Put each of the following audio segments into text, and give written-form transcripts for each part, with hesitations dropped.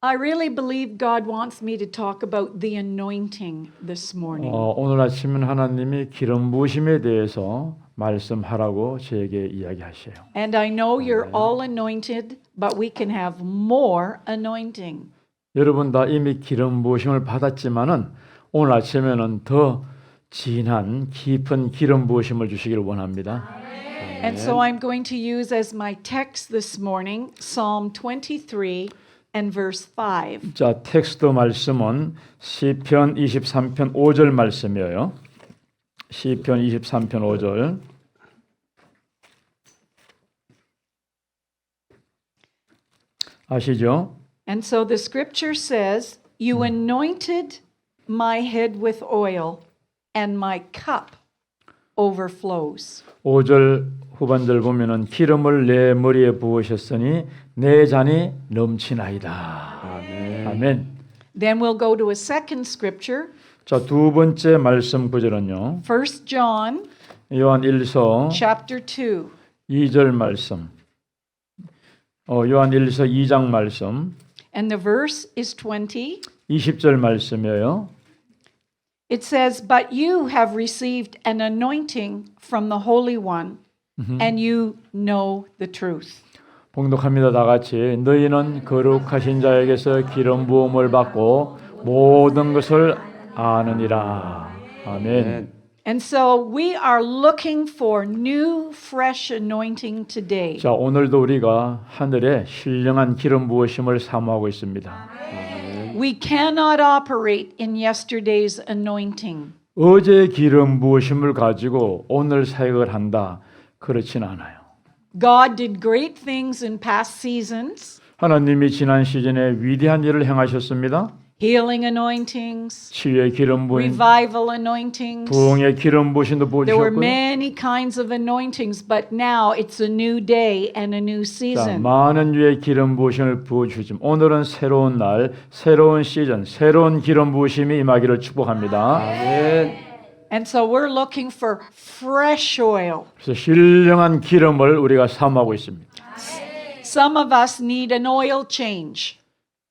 I really believe God wants me to talk about the anointing this morning. 오늘 아침은 하나님이 기름 부으심에 대해서 말씀하라고 저에게 이야기하셔요. And I know you're all anointed, but we can have more anointing. 여러분 다 이미 기름 부으심을 받았지만은 오늘 아침에는 더 진한 깊은 기름 부으심을 주시기를 원합니다. And so I'm going to use as my text this morning Psalm 23 and verse 5. 자, 텍스트 말씀은 시편 23편 5절 말씀이에요. 시편 23편 5절. 아시죠? And so the scripture says, "You anointed my head with oil, and my cup overflows." 5절 후반절 보면은 기름을 내 머리에 부으셨으니 내 잔이 넘치나이다. 아멘. 아멘. Then we'll go to a second scripture, 자, 두 번째 말씀 구절은요. 1 John 요한 1서 chapter 2. 2절 말씀. 요한 1서 2장 말씀. And the verse is 20. 20절 말씀이에요. It says, "But you have received an anointing from the Holy One, and you know the truth." 봉독합니다. 다 같이. 너희는 거룩하신 자에게서 기름 부음을 받고 모든 것을 아느니라. 아멘. And so we are looking for new, fresh anointing today. 자, 오늘도 우리가 하늘에 신령한 기름 부으심을 사모하고 있습니다. We cannot operate in yesterday's anointing. 어제 기름 부으심을 가지고 오늘 사역을 한다. 그렇진 않아요. God did great things in past seasons, 하나님이 지난 시즌에 위대한 일을 행하셨습니다. healing anointings, 치유의 기름 부음, revival anointings. 부흥의 기름 부으심도 There were 부으셨고요. many kinds of anointings, but now it's a new day and a new 자, season. 많은 유의 기름 부으심을 부어주시면 오늘은 새로운 날, 새로운 시즌, 새로운 기름 부으심이 임하기를 축복합니다. 아멘. And so we're looking for fresh oil. 그래서 신령한 기름을 우리가 사모하고 있습니다. Some of us need an oil change.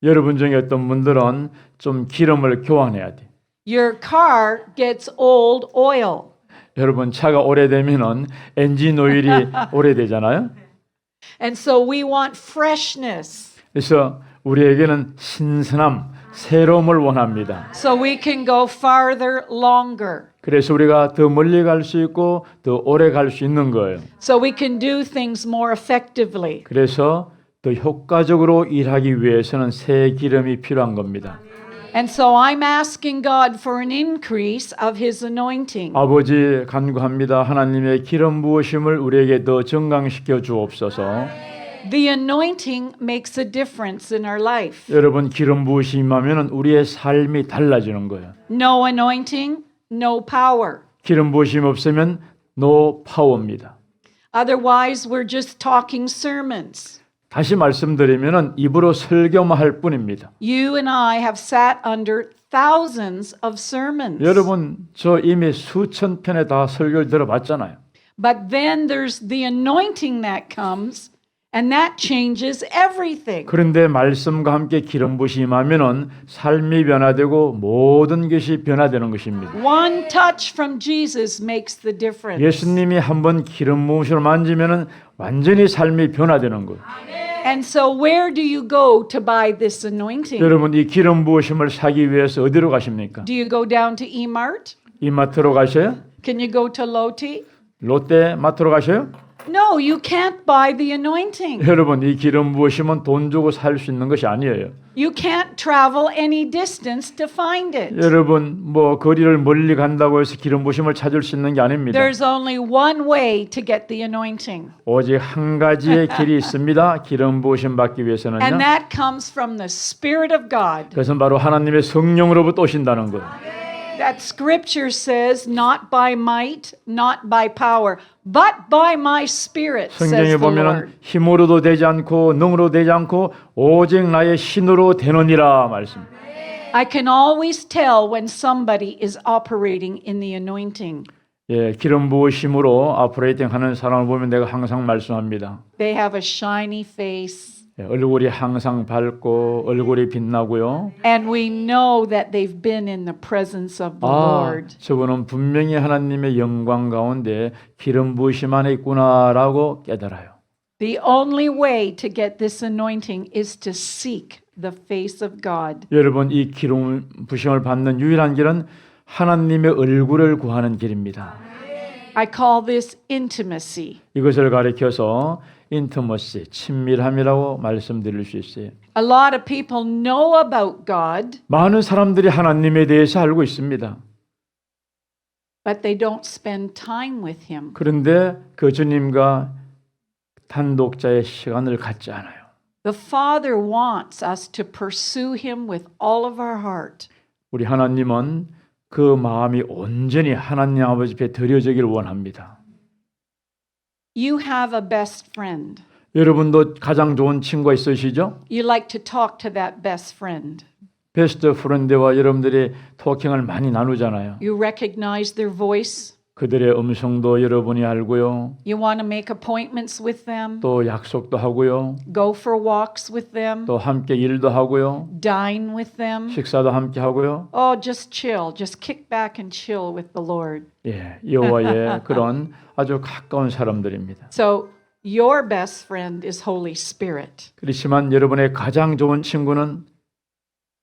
여러분 중에 어떤 분들은 좀 기름을 교환해야 돼. Your car gets old oil. 여러분 차가 오래되면은 엔진 오일이 오래되잖아요. And so we want freshness. 그래서 우리에게는 신선함, 새로움을 원합니다. So we can go farther longer. 그래서 우리가 더 멀리 갈 수 있고 더 오래 갈 수 있는 거예요. So we can do things more effectively. 그래서 더 효과적으로 일하기 위해서는 새 기름이 필요한 겁니다. And so I'm asking God for an increase of His anointing. 아버지 간구합니다. 하나님의 기름 부으심을 우리에게 더 증강시켜 주옵소서. The anointing makes a difference in our life. 여러분 기름 부으심하면은 우리의 삶이 달라지는 거예요. No anointing, no power. 기름 부으심 없으면 no 파워입니다. Otherwise, we're just talking sermons. 다시 말씀드리면은 입으로 설교만 할 뿐입니다. You and I have sat under thousands of sermons. 여러분 저 이미 수천 편에 다 설교를 들어봤잖아요. But then there's the anointing that comes, and that changes everything. 그런데 말씀과 함께 기름 부으심하면은 삶이 변화되고 모든 것이 변화되는 것입니다. One touch from Jesus makes the difference. 예수님이 한번 기름 부으심을 만지면은 완전히 삶이 변화되는 거예요. And so where do you go to buy this anointing? 여러분 이 기름 부으심을 사기 위해서 어디로 가십니까? Do you go down to E-Mart? 이마트로 가셔요? Can you go to Lotte? 롯데 마트로 가셔요? No, you can't buy the anointing. 여러분 이 기름 부으심은 돈 주고 살 수 있는 것이 아니에요. You can't travel any distance to find it. 여러분 뭐 거리를 멀리 간다고 해서 기름 부으심을 찾을 수 있는 게 아닙니다. There's only one way to get the anointing, 오직 한 가지의 길이 있습니다. 기름 부으심 받기 위해서는요. and that comes from the Spirit of God. 그것은 바로 하나님의 성령으로부터 오신다는 거예요. That scripture says, not by might, not by power, but by my spirit, 성경에 says the 보면은 Lord. 힘으로도 되지 않고 능으로 되지 않고 오직 나의 신으로 되느니라 말씀. I can always tell when somebody is operating in the anointing. 예, 기름 부으심으로 오퍼레이팅 하는 사람을 보면 내가 항상 말씀합니다. They have a shiny face. 얼굴이 항상 밝고 얼굴이 빛나고요. And we know that they've been in the presence of the 아, Lord. 저분은 분명히 하나님의 영광 가운데 기름 부으심 안에 있구나라고 깨달아요. The only way to get this anointing is to seek the face of God. 여러분, 이 기름 부심을 받는 유일한 길은 하나님의 얼굴을 구하는 길입니다. I call this intimacy. 이것을 가리켜서 인티머시, 친밀함이라고 말씀드릴 수 있어요. A lot of people know about God, 많은 사람들이 하나님에 대해서 알고 있습니다. but they don't spend time with Him. 그런데 그 주님과 단독자의 시간을 갖지 않아요. The Father wants us to pursue Him with all of our heart. 우리 하나님은 그 마음이 온전히 하나님 아버지 앞에 드려지기를 원합니다. You have a best friend. 여러분도 가장 좋은 친구가 있으시죠? You like to talk to that best friend. 베스트 프렌드와 여러분들이 토킹을 많이 나누잖아요. You recognize their voice. 그들의 음성도 여러분이 알고요. You want to make appointments with them. 또 약속도 하고요. Go for walks with them. 또 함께 일도 하고요. Dine with them. 식사도 함께 하고요. Oh, just chill. Just kick back and chill with the Lord. 예, 여호와의 그런 아주 가까운 사람들입니다. So, your best friend is Holy Spirit. 그렇지만 여러분의 가장 좋은 친구는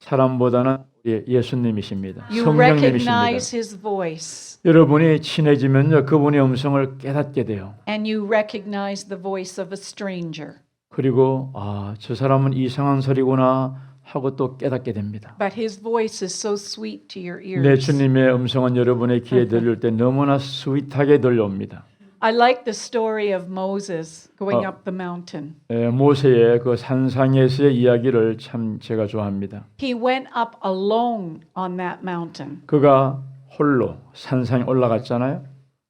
사람보다는 예수님이십니다. You 성령님이십니다. recognize His voice. 여러분이 친해지면요, 그분의 음성을 깨닫게 돼요. And you recognize the voice of a stranger. 그리고 저 사람은 이상한 소리구나 하고 또 깨닫게 됩니다. But His voice is so sweet to your 내 ears. 주님의 음성은 여러분의 귀에 들릴 때 너무나 스윗하게 들려옵니다. I like the story of Moses going up the mountain. 모세의 그 산상에서의 이야기를 참 제가 좋아합니다. He went up alone on that mountain. 그가 홀로 산상에 올라갔잖아요.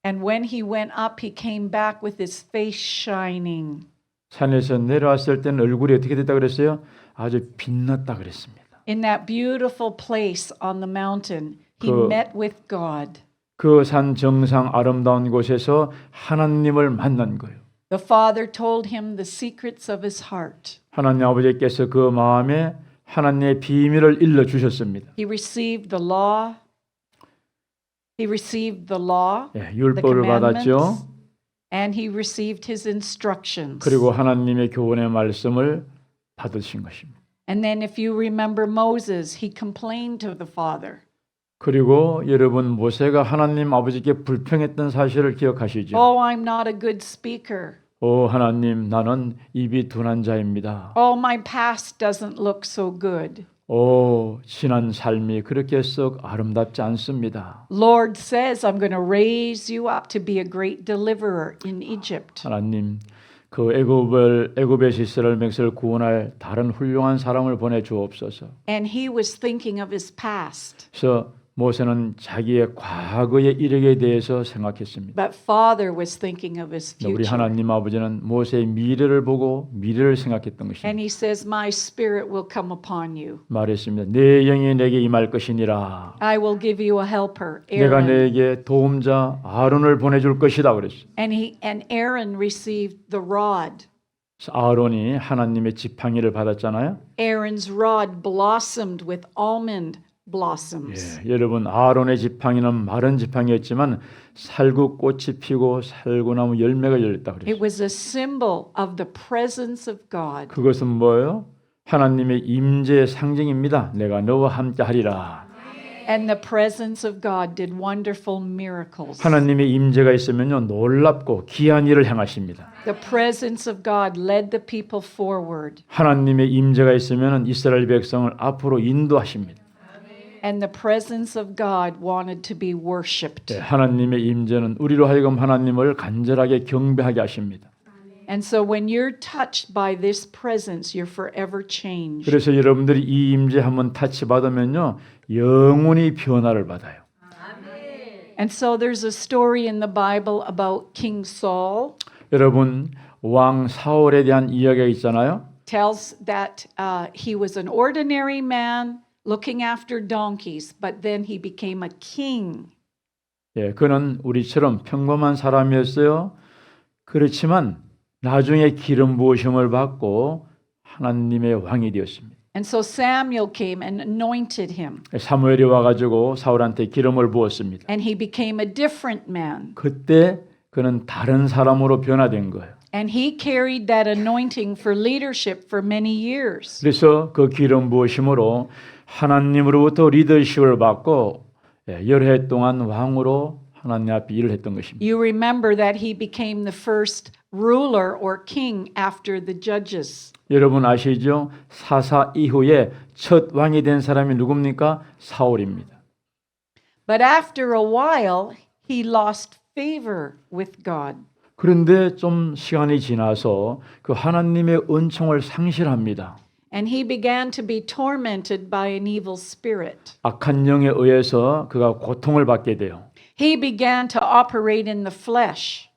And when he went up, he came back with his face shining. 산에서 내려왔을 때는 얼굴이 어떻게 됐다 그랬어요? 아주 빛났다 그랬습니다. In that beautiful place on the mountain, he 그- met with God. 그 산 정상 아름다운 곳에서 하나님을 만난 거예요. The Father told him the secrets of his heart. 하나님 아버지께서 그 마음에 하나님의 비밀을 일러 주셨습니다. He received the law. He received the law, 예, the 율법을 commandments, 받았죠. and he received his instructions. 그리고 하나님의 교훈의 말씀을 받으신 것입니다. And then if you remember Moses, he complained to the Father. 그리고 여러분 모세가 하나님 아버지께 불평했던 사실을 기억하시죠? Oh, I'm not a good speaker. 오 하나님 나는 입이 둔한 자입니다. Oh, my past doesn't look so good. 오 지난 삶이 그렇게 썩 아름답지 않습니다. Lord says, I'm going to raise you up to be a great deliverer in Egypt. 하나님 그 애굽에서 이스라엘 백성을 구원할 다른 훌륭한 사람을 보내 주옵소서. And he was thinking of his past. 그래서 모세는 자기의 과거의 이력에 대해서 생각했습니다. But Father was thinking of his 우리 future. 하나님 아버지는 모세의 미래를 보고 미래를 생각했던 것입니다. And he says, My spirit will come upon you. 말했습니다. 내 영이 내게 임할 것이니라. I will give you a helper, 내가 Aaron. 내게 도움자 아론을 보내줄 것이다 그랬어요. And Aaron received the rod. 아론이 하나님의 지팡이를 받았잖아요. Aaron's rod blossomed with almond blossoms. 예, 여러분 아론의 지팡이는 마른 지팡이였지만 살구꽃이 피고 살구나무 열매가 열렸다 It 그랬어요. was a symbol of the presence of God. 그것은 뭐예요? 하나님의 임재의 상징입니다. 내가 너와 함께 하리라. And the presence of God did wonderful miracles. 하나님의 임재가 있으면요 놀랍고 귀한 일을 행하십니다. The presence of God led the people forward. 하나님의 임재가 있으면 이스라엘 백성을 앞으로 인도하십니다. And the presence of God wanted to be worshipped. 네, 하나님의 임재는 우리로 하여금 하나님을 간절하게 경배하게 하십니다. And so when you're touched by this presence, you're forever changed. 그래서 여러분들이 이 임재 한번 타치 받으면요 영원히 변화를 받아요. And so there's a story in the Bible about King Saul. 여러분 왕 사울에 대한 이야기가 있잖아요. Tells that he was an ordinary man looking after donkeys, but then he became a king. 예, 그는 우리처럼 평범한 사람이었어요. 그렇지만 나중에 기름 부으심을 받고 하나님의 왕이 되었습니다. And so Samuel came and anointed him, 사무엘이 와가지고 사울한테 기름을 부었습니다. and he became a different man. 그때 그는 다른 사람으로 변화된 거예요. And he carried that anointing for leadership for many years. 그래서 그 기름 부으심으로 하나님으로부터 리더십을 받고 여러 해 동안 왕으로 하나님 앞에 일을 했던 것입니다. You remember that he became the first ruler or king after the judges. 여러분 아시죠? 사사 이후에 첫 왕이 된 사람이 누굽니까? 사울입니다. But after a while, he lost favor with God. 그런데 좀 시간이 지나서 그 하나님의 은총을 상실합니다. And he began to be tormented by an evil spirit. 악한 영에 의해서 그가 고통을 받게 돼요. He began to operate in the flesh.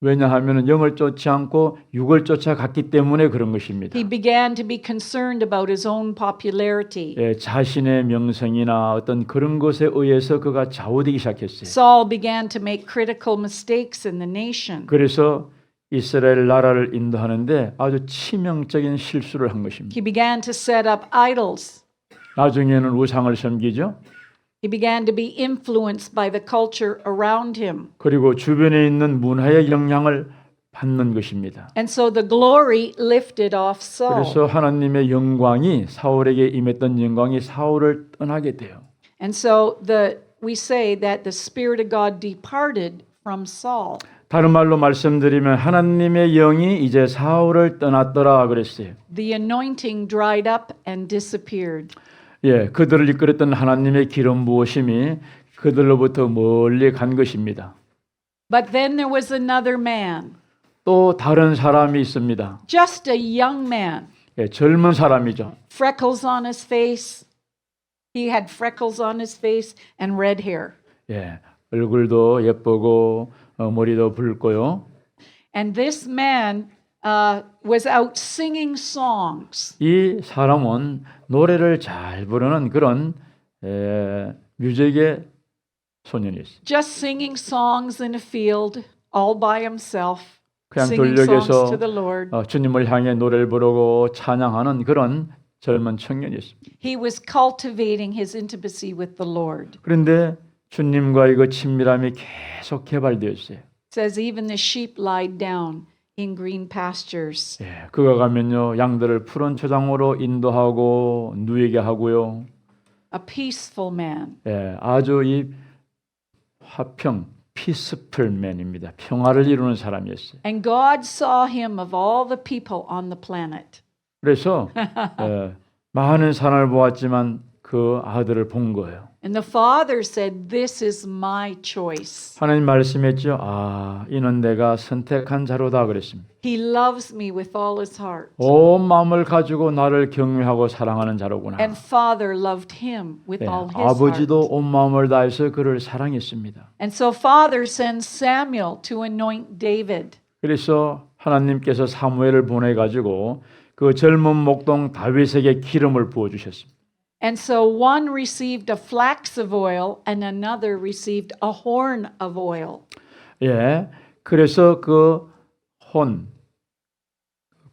왜냐하면 영을 쫓지 않고 육을 쫓아갔기 때문에 그런 것입니다. He began to be concerned about his own popularity. 자신의 명성이나 어떤 그런 것에 의해서 그가 좌우되기 시작했어요. Saul began to make critical mistakes in the nation. 그래서 이스라엘 나라를 인도하는데 아주 치명적인 실수를 한 것입니다. He began to set up idols. 나중에는 우상을 섬기죠. He began to be influenced by the culture around him. 그리고 주변에 있는 문화의 영향을 받는 것입니다. And so the glory lifted off Saul. 그래서 하나님의 영광이 사울에게 임했던 영광이 사울을 떠나게 돼요. And so we say that the Spirit of God departed from Saul. 다른 말로 말씀드리면 하나님의 영이 이제 사울을 떠났더라 그랬어요. The anointing dried up and disappeared. 그들을 이끌었던 하나님의 기름 부으심이 그들로부터 멀리 간 것입니다. But then there was another man, 또 다른 사람이 있습니다. just a young man, 젊은 사람이죠. freckles on his face. He had freckles on his face and red hair. 얼굴도 예쁘고 머리도 붉고요. And this man was out singing songs. 이 사람은 노래를 잘 부르는 그런 뮤직의 소년이었어요. Just singing songs in a field all by himself. 그냥 Singing songs 돌력에서 to the Lord. 주님을 향해 노래를 부르고 찬양하는 그런 젊은 청년이었습니다. He was cultivating his intimacy with the Lord. 그런데 주님과의 그 친밀함이 계속 개발되었어요. It says even the sheep lied down in green pastures. 그가 가면요 양들을 푸른 초장으로 인도하고 누이게 하고요. A peaceful man. 아주 이 화평 피스풀맨입니다. 평화를 이루는 사람이었어요. And God saw him of all the people on the planet. 그래서 많은 사람을 보았지만 그 아들을 본 거예요. And the father said, "This is my choice. 하나님 말씀했죠. 이는 내가 선택한 자로다 그랬습니다. He loves me with all his heart." 온 마음을 가지고 나를 경외하고 사랑하는 자로구나. And father loved him with all his 아버지도 heart. 온 마음을 다해서 그를 사랑했습니다. And so father sends Samuel to anoint David. 그래서 하나님께서 사무엘을 보내 가지고 그 젊은 목동 다윗에게 기름을 부어 주셨습니다. And so one received a flax of oil and another received a horn of oil. 그래서 그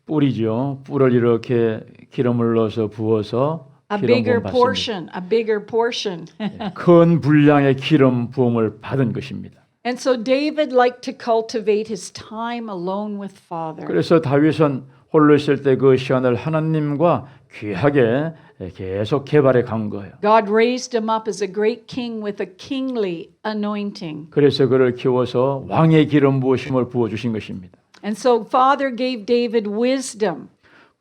뿔이죠. 뿔을 이렇게 기름을 넣어서 부어서 A 기름 bigger 부음 받습니다. portion, a bigger portion. 큰 분량의 기름 부음을 받은 것입니다. And so David liked to cultivate his time alone with Father. 그래서 다윗은 홀로 있을 때 그 시간을 하나님과 귀하게 계속 개발해 간 거예요. God raised him up as a great king with a kingly anointing. 그래서 그를 키워서 왕의 기름 부으심을 부어 주신 것입니다. And so Father gave David wisdom.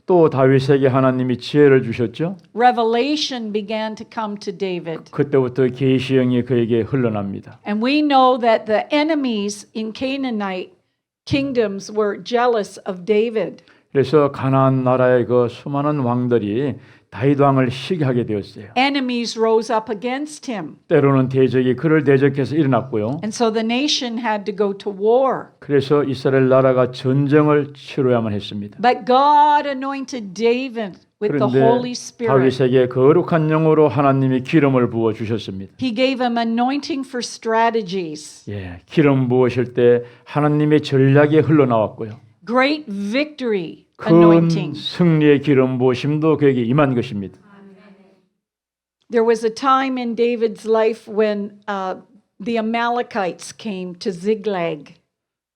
또 다윗에게 하나님이 지혜를 주셨죠. Revelation began to come to David. 그때부터 계시형이 그에게 흘러납니다. And we know that the enemies in Canaanite kingdoms were jealous of David. 그래서 가나안 나라의 그 수많은 왕들이 다윗 왕을 시기하게 되었어요. Enemies rose up against him. 때로는 대적이 그를 대적해서 일어났고요. And so the nation had to go to war. 그래서 이스라엘 나라가 전쟁을 치러야만 했습니다. But God anointed David with the Holy 그런데 Spirit. 다윗에게 거룩한 영으로 하나님이 기름을 부어 주셨습니다. He gave him anointing for strategies. 기름 부으실 때 하나님의 전략이 흘러나왔고요. Great victory 큰 anointing. 승리의 기름 부으심도 그에게 임한 것입니다. There was a time in David's life when the Amalekites came to Ziklag.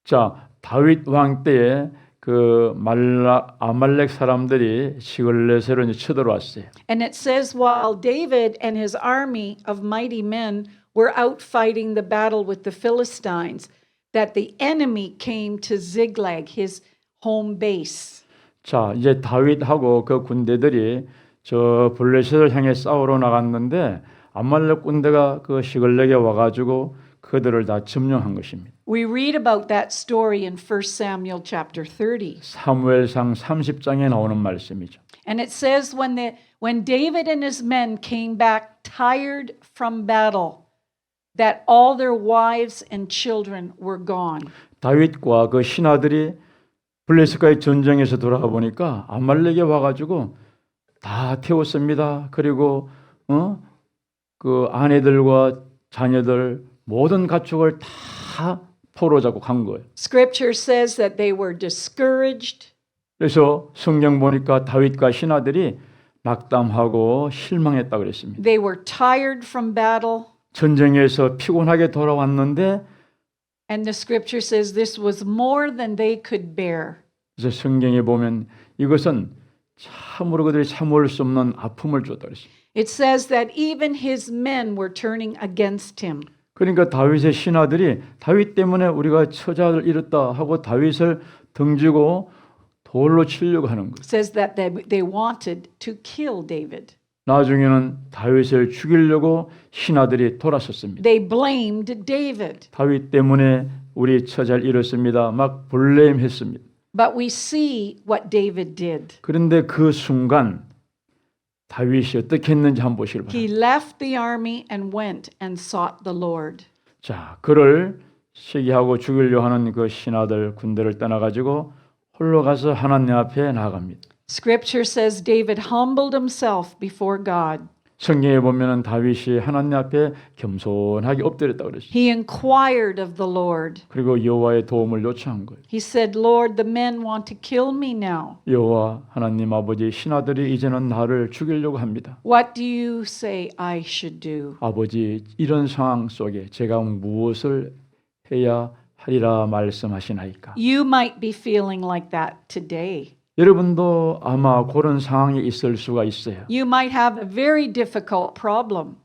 자, 다윗 왕 때에 그 아말렉 사람들이 시글렛으로 이제 쳐들어왔어요. And it says, while David and his army of mighty men were out fighting the battle with the Philistines, that the enemy came to Ziklag, his home base. 자, 이제 다윗하고 그 군대들이 저 블레셋을 향해 싸우러 나갔는데 아말렉 군대가 그 시글렉에 와가지고 그들을 다 점령한 것입니다. We read about that story in 1 Samuel chapter 30. 사무엘상 30장에 나오는 말씀이죠. And it says when David and his men came back tired from battle, that all their wives and children were gone. 다윗과 그 신하들이 블레셋과의 전쟁에서 돌아가 보니까 아말렉에 와가지고 다 태웠습니다. 그리고 그 아내들과 자녀들 모든 가축을 다 포로잡고 간 거예요. Scripture says that they were discouraged. 그래서 성경 보니까 다윗과 신하들이 낙담하고 실망했다 그랬습니다. They were tired from battle. 전쟁에서 피곤하게 돌아왔는데 And the scripture says this was more than they could bear. 그래서 성경에 보면 이것은 참으로 그들이 참을 수 없는 아픔을 줬다 그랬습니다. It says that even his men were turning against him. 그러니까 다윗의 신하들이 다윗 때문에 우리가 처자를 잃었다 하고 다윗을 등지고 돌로 치려고 하는 거예요. It says that they wanted to kill David. 나중에는 다윗을 죽이려고 신하들이 돌아섰습니다. They blamed David. 다윗 때문에 우리 처자를 잃었습니다. 막 블레임했습니다. But we see what David did. 그런데 그 순간 다윗이 어떻게 했는지 한번 보시길 He 바랍니다. left the army and went and sought the Lord. 자, 그를 시기하고 죽이려 하는 그 신하들 군대를 떠나가지고 홀로 가서 하나님 앞에 나아갑니다. Scripture says David humbled himself before God. 성경에 보면은 다윗이 하나님 앞에 겸손하게 엎드렸다 그랬어요. He inquired of the Lord. 그리고 여호와의 도움을 요청한 거예요. He said, Lord, the men want to kill me now. 여호와 하나님 아버지 신하들이 이제는 나를 죽이려고 합니다. What do you say I should do? 아버지 이런 상황 속에 제가 무엇을 해야 하리라 말씀하시나이까. You might be feeling like that today. 여러분도 아마 그런 상황에 있을 수가 있어요. You might have a very difficult problem.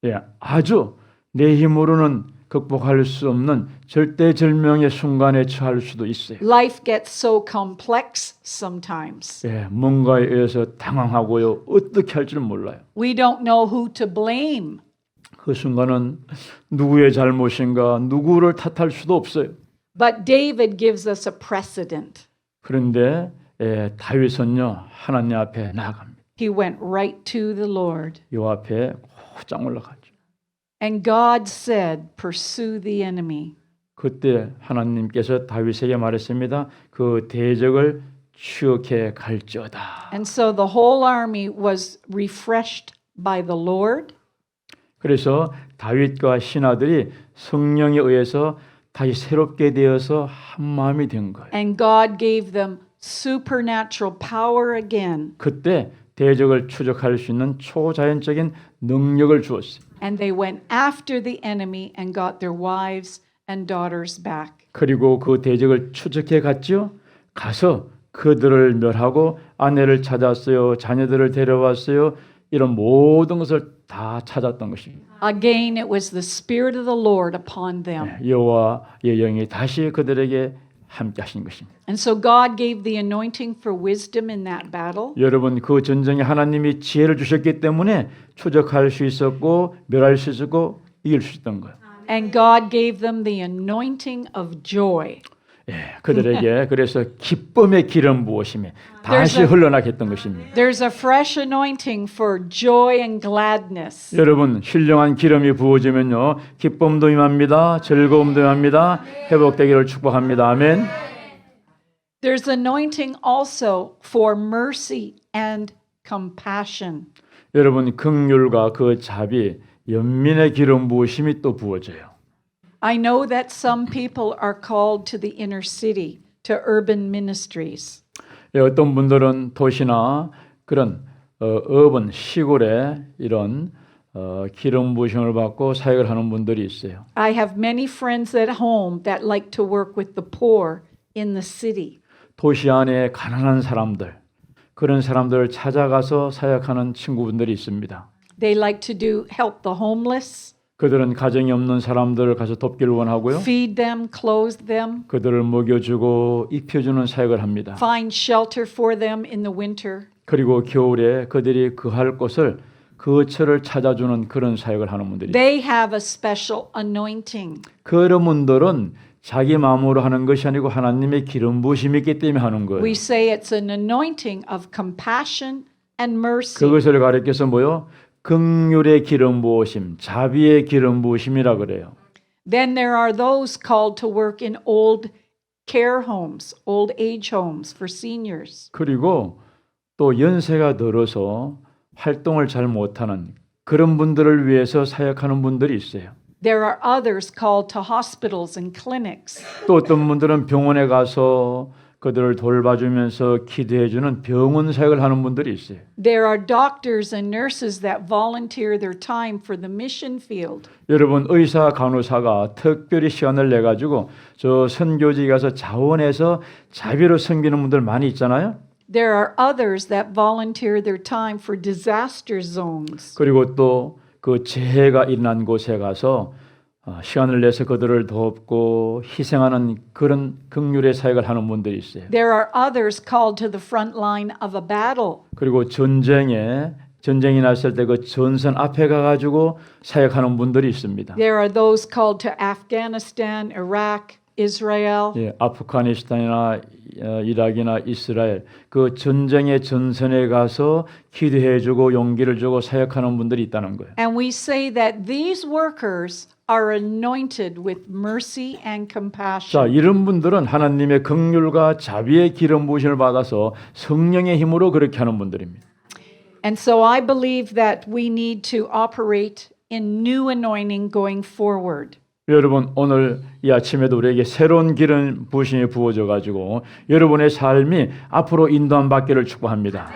예, 아주 내 힘으로는 극복할 수 없는 절대절명의 순간에 처할 수도 있어요. Life gets so complex sometimes. 예, 뭔가에 의해서 당황하고요. 어떻게 할 줄 몰라요. We don't know who to blame. 그 순간은 누구의 잘못인가 누구를 탓할 수도 없어요. But David gives us a precedent. 그런데 다윗은요 하나님 앞에 나아갑니다. He went right to the Lord. 요 앞에 곧장 올라가죠. And God said, pursue the enemy. 그때 하나님께서 다윗에게 말했습니다. 그 대적을 추격해 갈지어다. And so the whole army was refreshed by the Lord. 그래서 다윗과 신하들이 성령에 의해서 다시 새롭게 되어서 한 마음이 된 거예요. And God gave them supernatural power again. 그때 대적을 추적할 수 있는 초자연적인 능력을 주었어요. And they went after the enemy and got their wives and daughters back. 그리고 그 대적을 추적해 갔죠. 가서 그들을 멸하고 아내를 찾았어요. 자녀들을 데려왔어요. 이런 모든 것을 다 찾았던 것입니다. Again, it was the Spirit of the Lord upon them. 여호와의 영이 다시 그들에게 함께 하신 것입니다. And so God gave the anointing for wisdom in that battle. 여러분 그 전쟁에 하나님이 지혜를 주셨기 때문에 추적할 수 있었고 멸할 수 있었고 이길 수 있던 거예요. And God gave them the anointing of joy. 그들에게 그래서 기쁨의 기름 부으심이 다시 There's a- 흘러나게 했던 것입니다. There's a fresh anointing for joy and gladness. 여러분 신령한 기름이 부어지면요 기쁨도 임합니다. 즐거움도 임합니다. 회복되기를 축복합니다. 아멘. There's anointing also for mercy and compassion. 여러분 긍휼과 그 자비 연민의 기름 부으심이 또 부어져요. I know that some people are called to the inner city, to urban ministries. 예, 어떤 분들은 도시나 그런 urban 시골에 이런 기름 부심을 받고 사역을 하는 분들이 있어요. I have many friends at home that like to work with the poor in the city. 도시 안에 가난한 사람들, 그런 사람들을 찾아가서 사역하는 친구분들이 있습니다. They like to help the homeless, 그들은 가정이 없는 사람들을 가서 돕기를 원하고요. feed them, clothe them, 그들을 먹여주고 입혀주는 사역을 합니다. find shelter for them in the winter. 그리고 겨울에 그들이 거할 곳을 거처를 찾아주는 그런 사역을 하는 분들이 있어요. They have a special anointing. 그런 분들은 자기 마음으로 하는 것이 아니고 하나님의 기름 부심이 있기 때문에 하는 거예요. We say it's an anointing of compassion and mercy. 그것을 가리켜서 뭐요? 긍휼의 기름 부으심, 자비의 기름 부으심이라 그래요. Then there are those called to work in old care homes, old age homes for seniors. 그리고 또 연세가 들어서 활동을 잘 못하는 그런 분들을 위해서 사역하는 분들이 있어요. There are others called to hospitals and clinics. 또 어떤 분들은 병원에 가서 그들을 돌봐주면서 기도해주는 병원 사역을 하는 분들이 있어요. There are doctors and nurses that volunteer their time for the mission field. 여러분 의사 간호사가 특별히 시간을 내 가지고 저 선교지 가서 자원해서 자비로 섬기는 분들 많이 있잖아요. There are others that volunteer their time for disaster zones. 그리고 또 그 재해가 일어난 곳에 가서 시간을 내서 그들을 돕고 희생하는 그런 긍휼의 사역을 하는 분들이 있어요. There are others called to the front line of a battle. 그리고 전쟁이 났을 때 그 전선 앞에 가가지고 사역하는 분들이 있습니다. There are those called to Afghanistan, Iraq, Israel. 예, 아프가니스탄이나 이라크나 이스라엘 그 전쟁의 전선에 가서 기도해주고 용기를 주고 사역하는 분들이 있다는 거예요. And we say that these workers are anointed with mercy and 자, compassion. 이런 분들은 하나님의 긍휼과 자비의 기름 부으심을 받아서 성령의 힘으로 그렇게 하는 분들입니다. And so I believe that we need to operate in new anointing going forward. 여러분 오늘 이 아침에도 우리에게 새로운 기름 부으심이 부어져 가지고 여러분의 삶이 앞으로 인도함 받기를 축복합니다.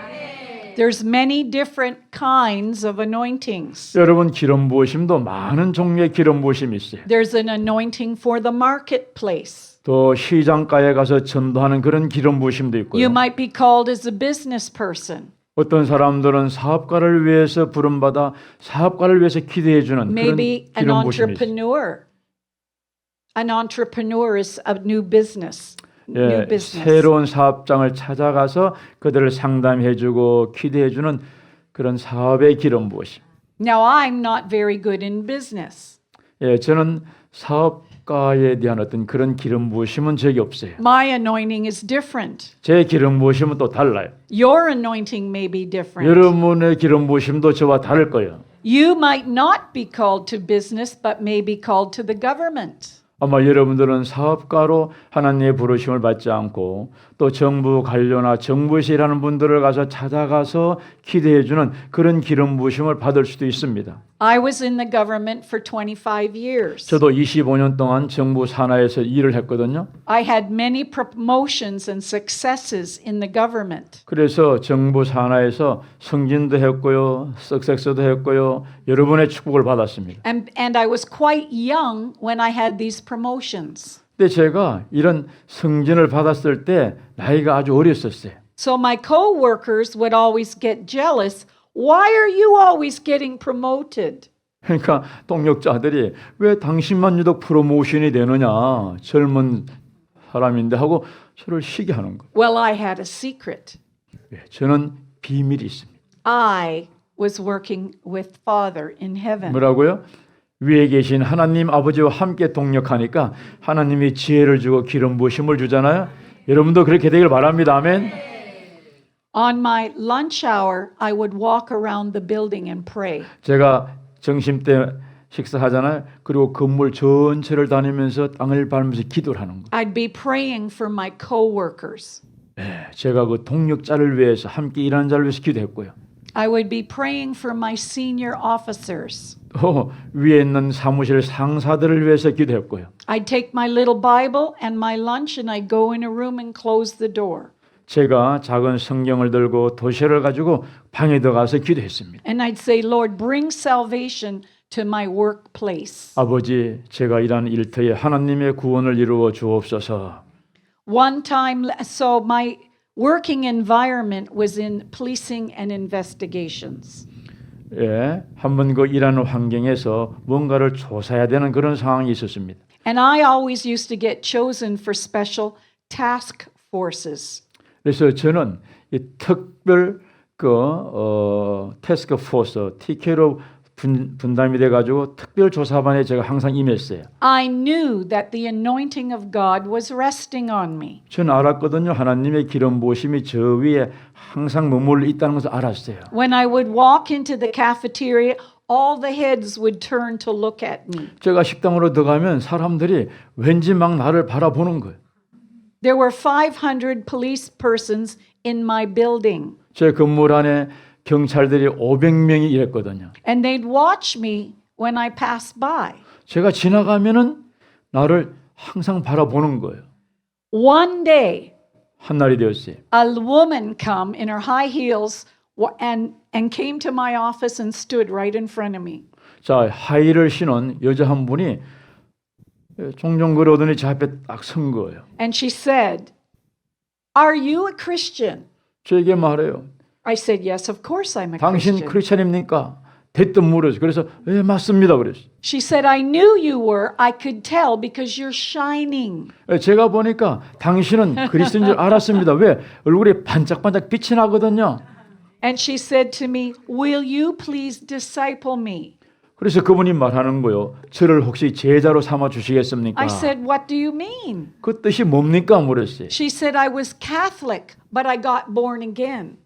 There's many different kinds of anointings. 여러분 기름 부으심도 많은 종류의 기름 부으심이 있어요. There's an anointing for the marketplace. 또 시장가에 가서 전도하는 그런 기름 부으심도 있고요. You might be called as a business person. 어떤 사람들은 사업가를 위해서 부름받아 사업가를 위해서 기도해 주는 그런 Maybe an 기름 부으심이 있어요. entrepreneur. An entrepreneur is a new business. New 예, business. 새로운 사업장을 찾아가서 그들을 상담해주고 기도해주는 그런 사업의 기름 부으심. Now I'm not very good in business. 예, 저는 사업가에 대한 어떤 그런 기름 부으심은 적이 없어요. My anointing is different. 제 기름 부으심은 또 달라요. Your anointing may be different. 여러분의 기름 부으심도 저와 다를 거예요. You might not be called to business, but may be called to the government. 아마 여러분들은 사업가로 하나님의 부르심을 받지 않고 또 정부 관료나 정부에서 일하는 분들을 가서 찾아가서 기도해주는 그런 기름 부으심을 받을 수도 있습니다. I was in the government for 25 years. 저도 25년 동안 정부 산하에서 일을 했거든요. I had many promotions and successes in the government. 그래서 정부 산하에서 승진도 했고요, 석색서도 했고요, 여러분의 축복을 받았습니다. And I was quite young when I had these promotions. 근데 제가 이런 승진을 받았을 때 나이가 아주 어렸었어요. So my co-workers would always get jealous. Why are you always getting promoted? 그러니까 동력자들이 왜 당신만 유독 프로모션이 되느냐, 젊은 사람인데 하고 저를 시기하는 거예요. Well, I had a secret. 예, 저는 비밀이 있습니다. I was working with Father in heaven. 뭐라고요? 위에 계신 하나님 아버지와 함께 동력하니까 하나님이 지혜를 주고 기름 부으심을 주잖아요. 여러분도 그렇게 되길 바랍니다. 아멘. On my lunch hour, I would walk around the building and pray. 제가 점심 때 식사하잖아요. 그리고 건물 전체를 다니면서 땅을 밟으면서 기도를 하는 거예요. I'd be praying for my co-workers. 네, 제가 그 동력자를 위해서 함께 일하는 자를 위해서 기도했고요. I would be praying for my senior officers. 또 위에 있는 사무실 상사들을 위해서 기도했고요. I'd take my little Bible and my lunch and I'd go in a room and close the door. 제가 작은 성경을 들고 도시를 가지고 방에 들어가서 기도했습니다. And I'd say, Lord, bring salvation to my workplace. 아버지, 제가 일하는 일터에 하나님의 구원을 이루어 주옵소서. One time, so my working environment was in policing and investigations. 예, 한번 그 일하는 환경에서 뭔가를 조사해야 되는 그런 상황이 있었습니다. And I always used to get chosen for special task forces. 그래서 저는 이 특별 태스크 포스 TK로 분담이 돼가지고 특별 조사반에 제가 항상 임했어요. I knew that the anointing of God was resting on me. 저는 알았거든요. 하나님의 기름 부으심이 저 위에 항상 머물러 있다는 것을 알았어요. When I would walk into the cafeteria, all the heads would turn to look at me. 제가 식당으로 들어가면 사람들이 왠지 막 나를 바라보는 거예요. There were 500 police persons in my building, 제 건물 안에 경찰들이 500명이 일했거든요. and they'd watch me when I passed by. 제가 지나가면은 나를 항상 바라보는 거예요. One day, 한 날이 되었어요. a woman come in her high heels and came to my office and stood right in front of me. 자, 하이를 신은 여자 한 분이 종종 그러더니 제 앞에 딱 선 거예요. And she said, "Are you a Christian?" 저에게 말해요. I said, "Yes, of course I'm a 당신 Christian." 크리스찬입니까? 대뜸 물었어요. 그래서 예, 맞습니다. 그랬어요. She said, "I knew you were. I could tell because you're shining." 제가 보니까 당신은 그리스도인 줄 알았습니다. 왜? 얼굴에 반짝반짝 빛이 나거든요. And she said to me, "Will you please disciple me?" 그래서 그분이 말하는 거요. 저를 혹시 제자로 삼아 주시겠습니까? I said, "What do you mean?" 그 뜻이 뭡니까? 물었어요. She said, "I was Catholic, but I got born again."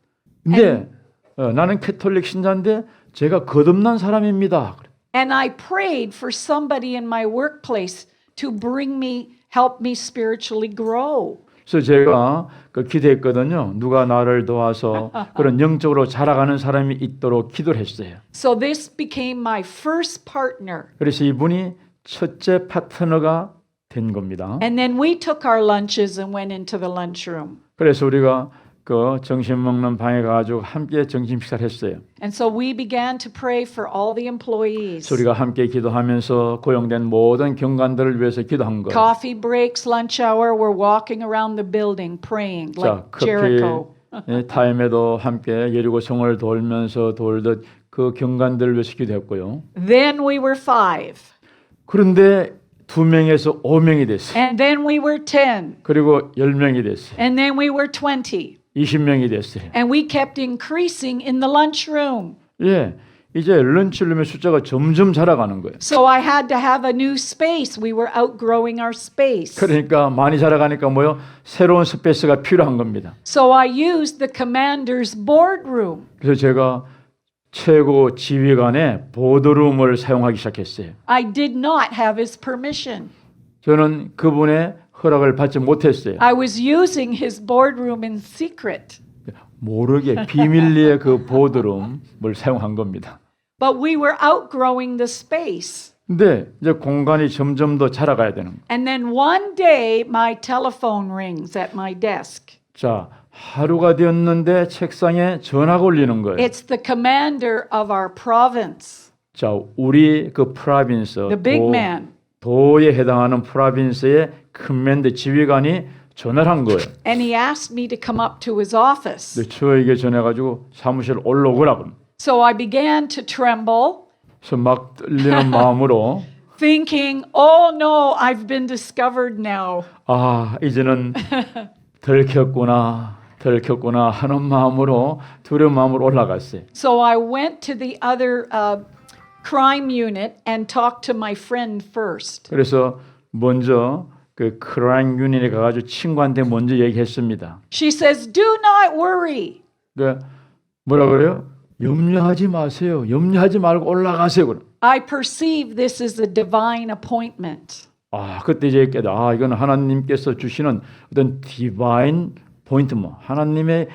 근데 나는 캐톨릭 신자인데 제가 거듭난 사람입니다. And I prayed for somebody in my workplace to help me spiritually grow. 그래서 제가 기도했거든요. 누가 나를 도와서 그런 영적으로 자라가는 사람이 있도록 기도를 했어요. So this became my first partner. 그래서 이분이 첫째 파트너가 된 겁니다. And then we took our lunches and went into the lunchroom. 그래서 우리가 그 점심 먹는 방에 가지고 함께 점심 식사를 했어요. And so we began to pray for all the employees. 우리가 함께 기도하면서 고용된 모든 경관들을 위해서 기도한 거예요. Coffee breaks, lunch hour, we're walking around the building praying 자, like 커피 Jericho. 타임에도 함께 예리고성을 돌면서 돌듯 그 경관들을 위해서 기도했고요. Then we were 5. 그런데 2명에서 5명이 됐어요. And then we were 10. 그리고 10명이 됐어요. And then we were 20. 20명이 됐어요. And we kept increasing in the lunchroom. 예, 이제 런치룸의 숫자가 점점 자라가는 거예요. So I had to have a new space. We were outgrowing our space. 그러니까 많이 자라가니까 뭐요? 새로운 스페이스가 필요한 겁니다. So I used the commander's boardroom. 그래서 제가 최고 지휘관의 보드룸을 사용하기 시작했어요. I did not have his permission. 저는 그분의 허락을 받지 못했어요. I was using his boardroom in secret. 모르게 비밀리에 그 보드룸을 사용한 겁니다. But we were outgrowing the space. 근데 이제 공간이 점점 더 자라가야 되는 거예요. And then one day my telephone rings at my desk. 자, 하루가 되었는데 책상에 전화가 울리는 거예요. It's the commander of our province, 자, 우리 그 프라빈스 the big man. 도에 해당하는 프라빈스의 커맨드 지휘관이 전화를 한 거예요. And he asked me to come up to his office. 근데 저에게 전해가지고 사무실 올라오라고. So I began to tremble, 그래서 막 떨리는 마음으로 thinking, oh no, I've been discovered now. 아, 이제는 들켰구나 하는 마음으로 두려운 마음으로 올라갔어요. So I went to the other crime unit and talked to my friend first. 그래서 먼저 그 크라임 유닛에 가가지고 친구한테 먼저 얘기했습니다. She says, do not worry. 그 뭐라 그래요? 염려하지 마세요. 염려하지 말고 올라가세요. 그럼. I perceive this is a divine appointment. 아, 그때 이제 깨다. 아, 이건 하나님께서 주시는 어떤 디바인 포인트 하나님의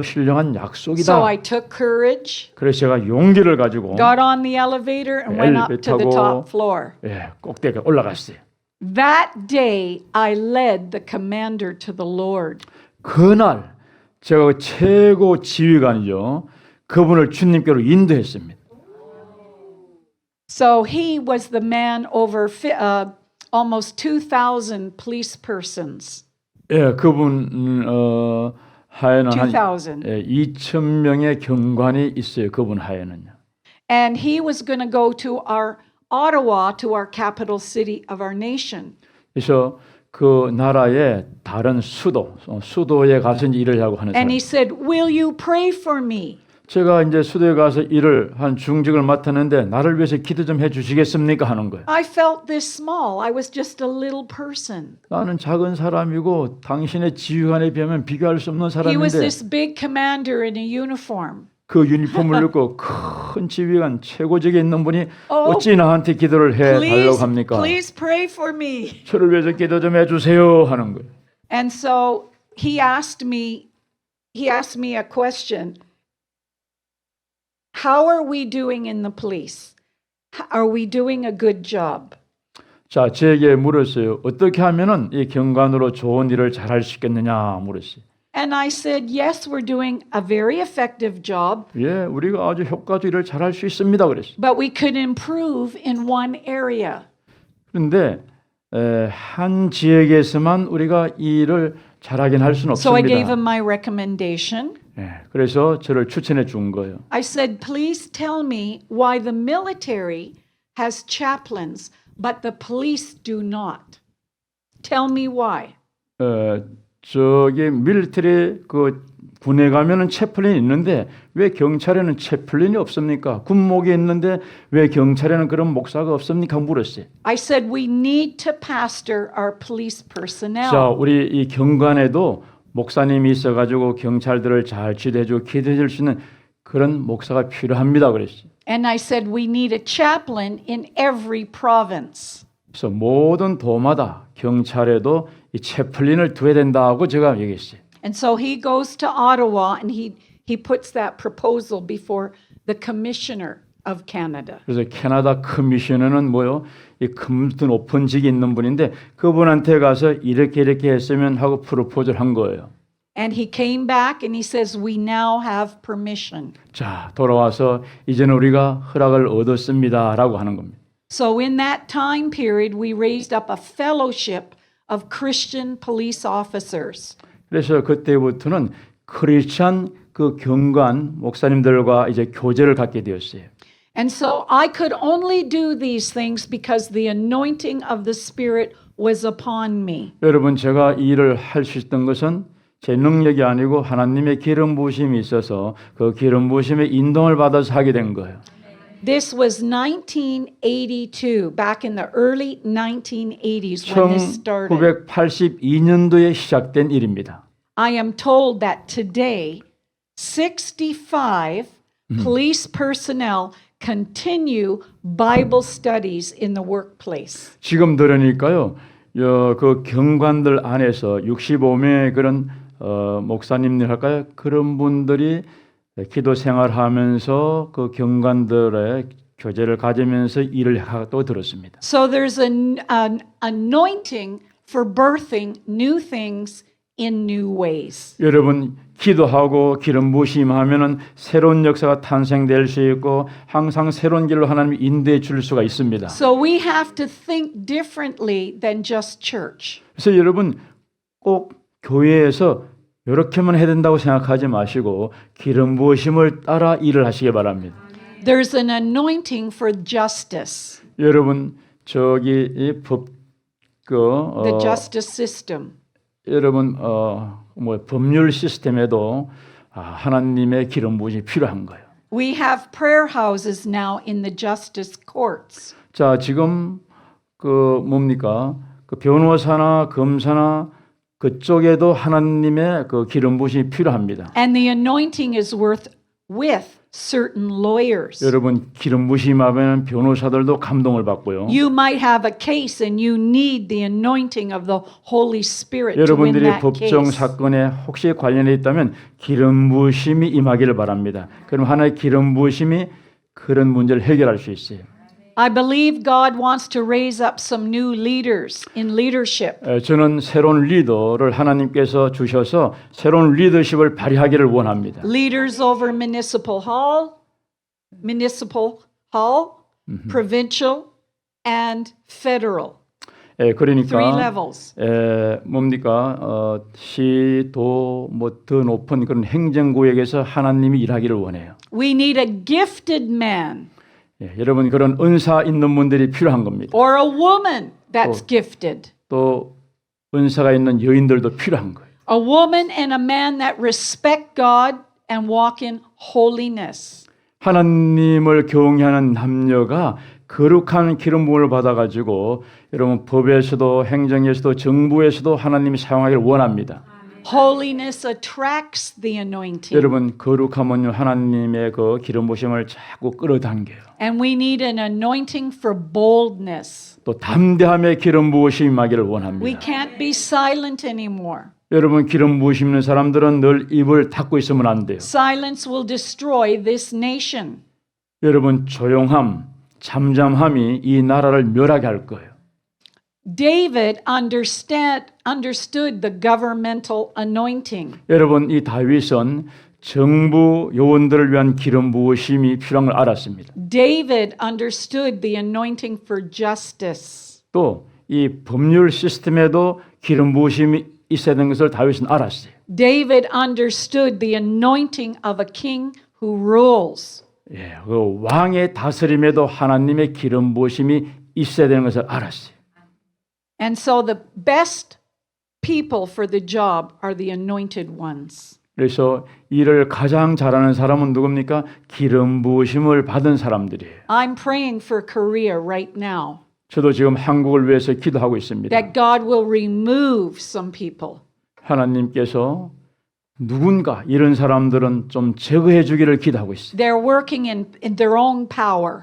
신령한 약속이다. So I took courage, 그래서 제가 용기를 가지고 got on the elevator and went up to the top floor. 예, 꼭대기에 올라갔어요. That day I led the commander to the Lord. 그날 제가 그 최고 지휘관이죠. 그분을 주님께로 인도했습니다. So he was the man over almost 2,000 police persons. 예, 그분 하에는 한 2,000. 2,000명의 경관이 있어요. 그분 하에는요. And he was going to go to our Ottawa, to our capital city of our nation. 그래서 그 나라의 다른 수도에 가서 이제 일을 하고 하는 And 사람. he said, "Will you pray for me?" 제가 이제 수도에 가서 일을 한 중직을 맡았는데 나를 위해서 기도 좀 해주시겠습니까 하는 거예요. I felt this small. I was just a little person. 나는 작은 사람이고 당신의 지휘관에 비하면 비교할 수 없는 He was 사람인데 this big commander in a uniform. 그 유니폼을 입고 큰 지휘관 최고직에 있는 분이 Oh, 어찌 나한테 기도를 해달라고 Please, 합니까? please pray for me. 저를 위해서 기도 좀 해주세요 하는 거예요. And so he asked me a question. How are we doing in the police? Are we doing a good job? 자, 제게 물었어요. 어떻게 하면은 이 경관으로 좋은 일을 잘할 수 있겠느냐 물었어요. And I said, yes, we're doing a very effective job, 예, 우리가 아주 효과적 일을 잘할 수 있습니다 그랬어요. but we could improve in one area. 그런데 한 지역에서만 우리가 이 일을 잘하긴 할 수는 So I gave 없습니다. him my recommendation. 예, 그래서 저를 추천해 준 거예요. I said, please tell me why the military has chaplains, but the police do not. Tell me why. 저기 밀리터리 그 군에 가면은 채플린이 있는데 왜 경찰에는 채플린이 없습니까? 군목이 있는데 왜 경찰에는 그런 목사가 없습니까? 물었어요. I said, we need to pastor our police 자, personnel. 우리 이 경관에도 목사님이 있어가지고 경찰들을 잘 지도해주고 기도해줄 수 있는 그런 목사가 필요합니다. 그랬어요. And I said, we need a chaplain in every province. 그래서 모든 도마다 경찰에도 이 채플린을 두어야 된다고 제가 얘기했어요. And so he goes to Ottawa and he puts that proposal before the commissioner of Canada. 그래서 캐나다 커미셔너는 뭐요? 이 금도 높은 직이 있는 분인데 그분한테 가서 이렇게 했으면 하고 프로포즈를 한 거예요. And he came back and he says, we now have permission. 자, 돌아와서 이제는 우리가 허락을 얻었습니다라고 하는 겁니다. So in that time period, we raised up a fellowship of Christian police officers. 그래서 그때부터는 크리스찬 그 경관 목사님들과 이제 교제를 갖게 되었어요. And so I could only do these things because the anointing of the Spirit was upon me. 여러분, 제가 이 일을 할 수 있던 것은 제 능력이 아니고 하나님의 기름 부으심이 있어서 그 기름 부으심의 인도를 받아서 하게 된 거예요. This was 1982, back in the early 1980s when this started. 1982년도에 시작된 일입니다. I am told that today 65 police personnel continue Bible studies in the workplace. 지금 들으니까요, 그 경관들 안에서 65명의 그런 목사님들 할까요? 그런 분들이 기도 생활하면서 그 경관들의 교제를 가지면서 일을 하고 들었습니다. So there's an anointing for birthing new things in new ways. 여러분, 기도하고 기름 부심하면은 새로운 역사가 탄생될 수 있고 항상 새로운 길로 하나님이 인도해 줄 수가 있습니다. So we have to think differently than just church. 그래서 여러분 꼭 교회에서 이렇게만 해야 된다고 생각하지 마시고 기름 부으심을 따라 일을 하시기 바랍니다. There's an anointing for justice, 여러분 저기 이 the justice system. 여러분 법률 시스템에도 하나님의 기름 부으심이 필요한 거예요. We have prayer houses now in the justice courts. 자, 지금 그 뭡니까? 그 변호사나 검사나 그쪽에도 하나님의 그 기름 부으심이 필요합니다. And the anointing is with certain lawyers. 여러분 기름 부으심하면 변호사들도 감동을 받고요. You might have a case and you need the anointing of the Holy Spirit to win 여러분들이 that 법정 case. 사건에 혹시 관련해 있다면 기름 부으심이 임하기를 바랍니다. 그럼 하나의 기름 부으심이 그런 문제를 해결할 수 있어요. I believe God wants to raise up some new leaders in leadership. 저는 새로운 리더를 하나님께서 주셔서 새로운 리더십을 발휘하기를 원합니다. Leaders over municipal hall, provincial, and federal. Three 그러니까 levels. 뭡니까? 시도 뭐 더 높은 그런 행정구역에서 하나님이 일하기를 원해요. We need a gifted man 여러분 그런 은사 있는 분들이 필요한 겁니다. or a woman that's gifted. 또 은사가 있는 여인들도 필요한 거예요. A woman and a man that respect God and walk in holiness. 하나님을 경외하는 남녀가 거룩한 기름 부음을 받아가지고 여러분 법에서도 행정에서도 정부에서도 하나님이 사용하기를 원합니다. Holiness attracts the anointing. 여러분 거룩하면요 하나님의 그 기름 부심을 자꾸 끌어당겨요. And we need an anointing for boldness. 또 담대함의 기름 부으심이 임하기를 We 원합니다. can't be silent anymore. 여러분 기름 부으심 있는 사람들은 늘 입을 닫고 있으면 안 돼요. Silence will destroy this nation. 여러분 조용함, 잠잠함이 이 나라를 멸하게 할 거예요. David understood the governmental anointing. 여러분 이 다윗은 정부 요원들을 위한 기름 부으심이 필요한 걸 알았습니다. David understood the anointing for justice. 또 이 법률 시스템에도 기름 부으심이 있어야 되는 것을 다윗은 알았어요. David understood the anointing of a king who rules. 그 왕의 다스림에도 하나님의 기름 부으심이 있어야 되는 것을 알았어요. And so the best people for the job are the anointed ones. 그래서 일을 가장 잘하는 사람은 누굽니까? 기름 부으심을 받은 사람들이에요. I'm praying for Korea right now 저도 지금 한국을 위해서 기도하고 있습니다. that God will remove some people. 하나님께서 누군가 이런 사람들은 좀 제거해 주기를 기도하고 있어요. They're working in their own power.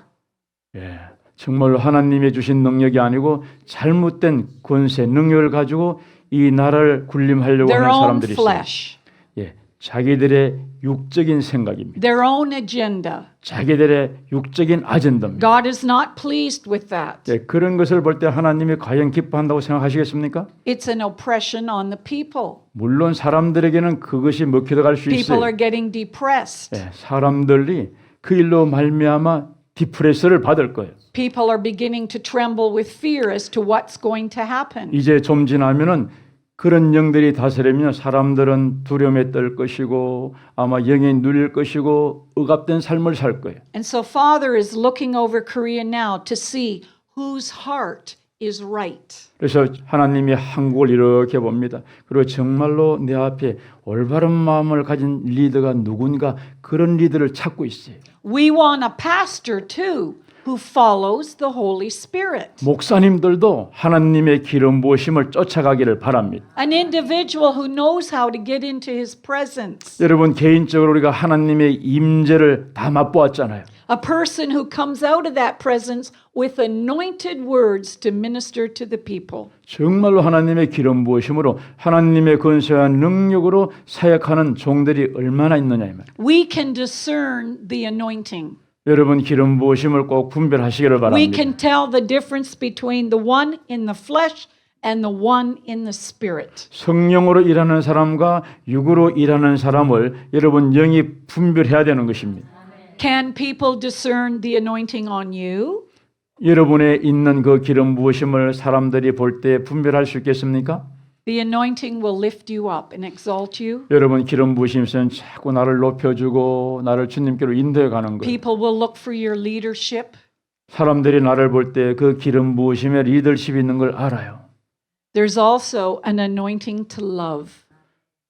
정말 하나님이 주신 능력이 아니고 잘못된 권세, 능력을 가지고 이 나라를 군림하려고 Their 하는 own 사람들이 있어요. flesh, 자기들의 육적인 생각입니다. their own agenda. 자기들의 육적인 아젠다입니다. God is not pleased with that. 그런 것을 볼 때 하나님이 과연 기뻐한다고 생각하시겠습니까? It's an oppression on the people. 물론 사람들에게는 그것이 먹히러 갈 수 People 있어요. are getting depressed. 사람들이 그 일로 말미암아 디프레스를 받을 거예요. People are beginning to tremble with fear as to what's going to happen. 이제 좀 지나면은 그런 영들이 다스리면 사람들은 두려움에 떨 것이고 아마 영에 눌릴 것이고 억압된 삶을 살 거예요. And so Father is looking over Korea now to see whose heart is right. 그래서 하나님이 한국을 이렇게 봅니다. 그리고 정말로 내 앞에 올바른 마음을 가진 리더가 누군가 그런 리더를 찾고 있어요. We want a pastor too who follows the Holy Spirit. 목사님들도 하나님의 기름 부으심을 쫓아가기를 바랍니다. An individual who knows how to get into his presence. 여러분 개인적으로 우리가 하나님의 임재를 다 맛보았잖아요. A person who comes out of that presence with anointed words to minister to the people. 정말로 하나님의 기름 부으심으로 하나님의 권세와 능력으로 사역하는 종들이 얼마나 있느냐 이 말. We can discern the anointing. 여러분 기름 부으심을 꼭 분별하시기를 We 바랍니다. can tell the difference between the one in the flesh and the one in the spirit. 성령으로 일하는 사람과 육으로 일하는 사람을 여러분 영이 분별해야 되는 것입니다. Can people discern the anointing on you? 여러분에 있는 그 기름 부으심을 사람들이 볼 때 분별할 수 있겠습니까? The anointing will lift you up and exalt you. 여러분 기름 부으심은 자꾸 나를 높여주고 나를 주님께로 인도해 가는 거예요. People will look for your leadership. 사람들이 나를 볼 때 그 기름 부으심에 리더십이 있는 걸 알아요. There's also an anointing to love.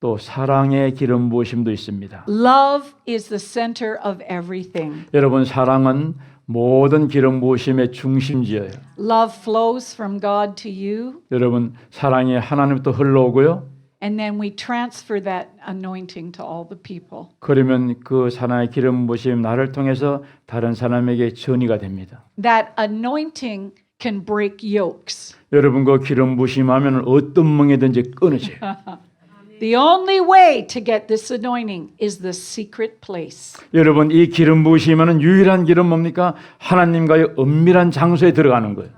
또 사랑의 기름 부으심도 있습니다. Love is the center of everything. 여러분 사랑은 모든 기름 부으심의 중심지예요. Love flows from God to you, 여러분 사랑이 하나님부터 흘러오고요. and then we transfer that anointing to all the people. 그러면 그 사랑의 기름 부으심 나를 통해서 다른 사람에게 전이가 됩니다. That anointing can break yokes. 여러분 그 기름 부으심하면 어떤 멍에든지 끊어져요. The only way to get this anointing is the secret place. 여러분 이 기름 부으시면은 유일한 길은 뭡니까? 하나님과의 은밀한 장소에 들어가는 거예요.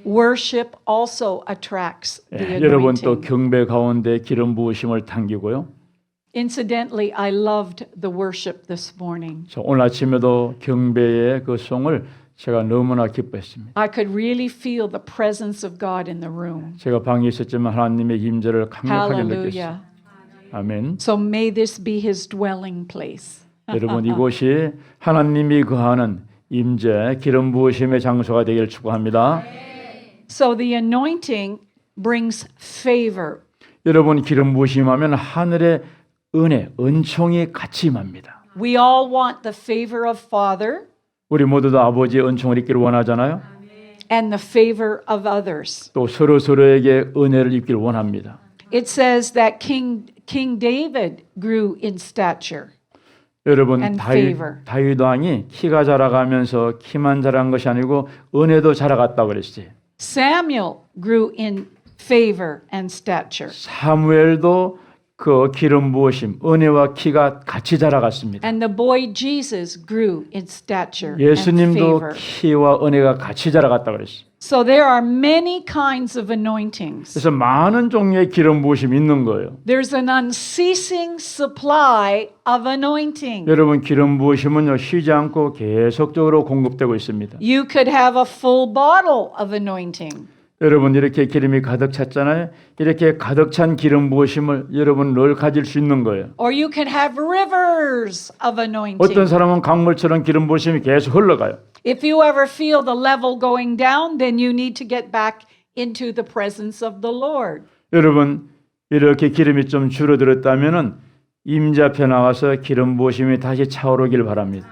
Worship also attracts the 여러분 또 anointing. 경배 가운데 기름 부으심을 당기고요. Incidentally, I loved the worship this morning. 저 오늘 아침에도 경배의 그 송을 제가 너무나 기뻐했습니다. I could really feel the presence of God in the room. 제가 방에 있었지만 하나님의 임재를 강력하게 느꼈어요. Hallelujah. 아멘. So may this be his dwelling place. 여러분 이곳이 하나님이 거하는 임재 기름 부으심의 장소가 되기를 축복합니다. So the anointing brings favor. 여러분 기름 부으심하면 하늘의 은혜, 은총이 같이 임합니다. We all want the favor of Father 우리 모두 다 아버지의 은총을 입기를 원하잖아요. and the favor of others. 또 서로에게 은혜를 입기를 원합니다. It says that King David grew in stature. 여러분 and favor. 다윗 왕이 키가 자라가면서 키만 자란 것이 아니고 은혜도 자라갔다고 그랬어요. Samuel grew in favor and stature. 사무엘도 그 기름 부으심, 은혜와 키가 같이 자라갔습니다. And the boy Jesus grew in stature and 예수님도 favor. 키와 은혜가 같이 자라갔다고 그랬어요. So there are many kinds of anointings. 그래서 많은 종류의 기름 부으심이 있는 거예요. There's an unceasing supply of anointing. 여러분 기름 부으심은요 쉬지 않고 계속적으로 공급되고 있습니다. You could have a full bottle of anointing. 여러분 이렇게 기름이 가득 찼잖아요. 이렇게 가득 찬 기름 부으심을 여러분 늘 가질 수 있는 거예요. Or you could have rivers of anointing. 어떤 사람은 강물처럼 기름 부으심이 계속 흘러가요. If you ever feel the level going down, then you need to get back into the presence of the Lord. 여러분 이렇게 기름이 좀 줄어들었다면은 임재 앞에 나와서 기름 부으심이 다시 차오르길 바랍니다.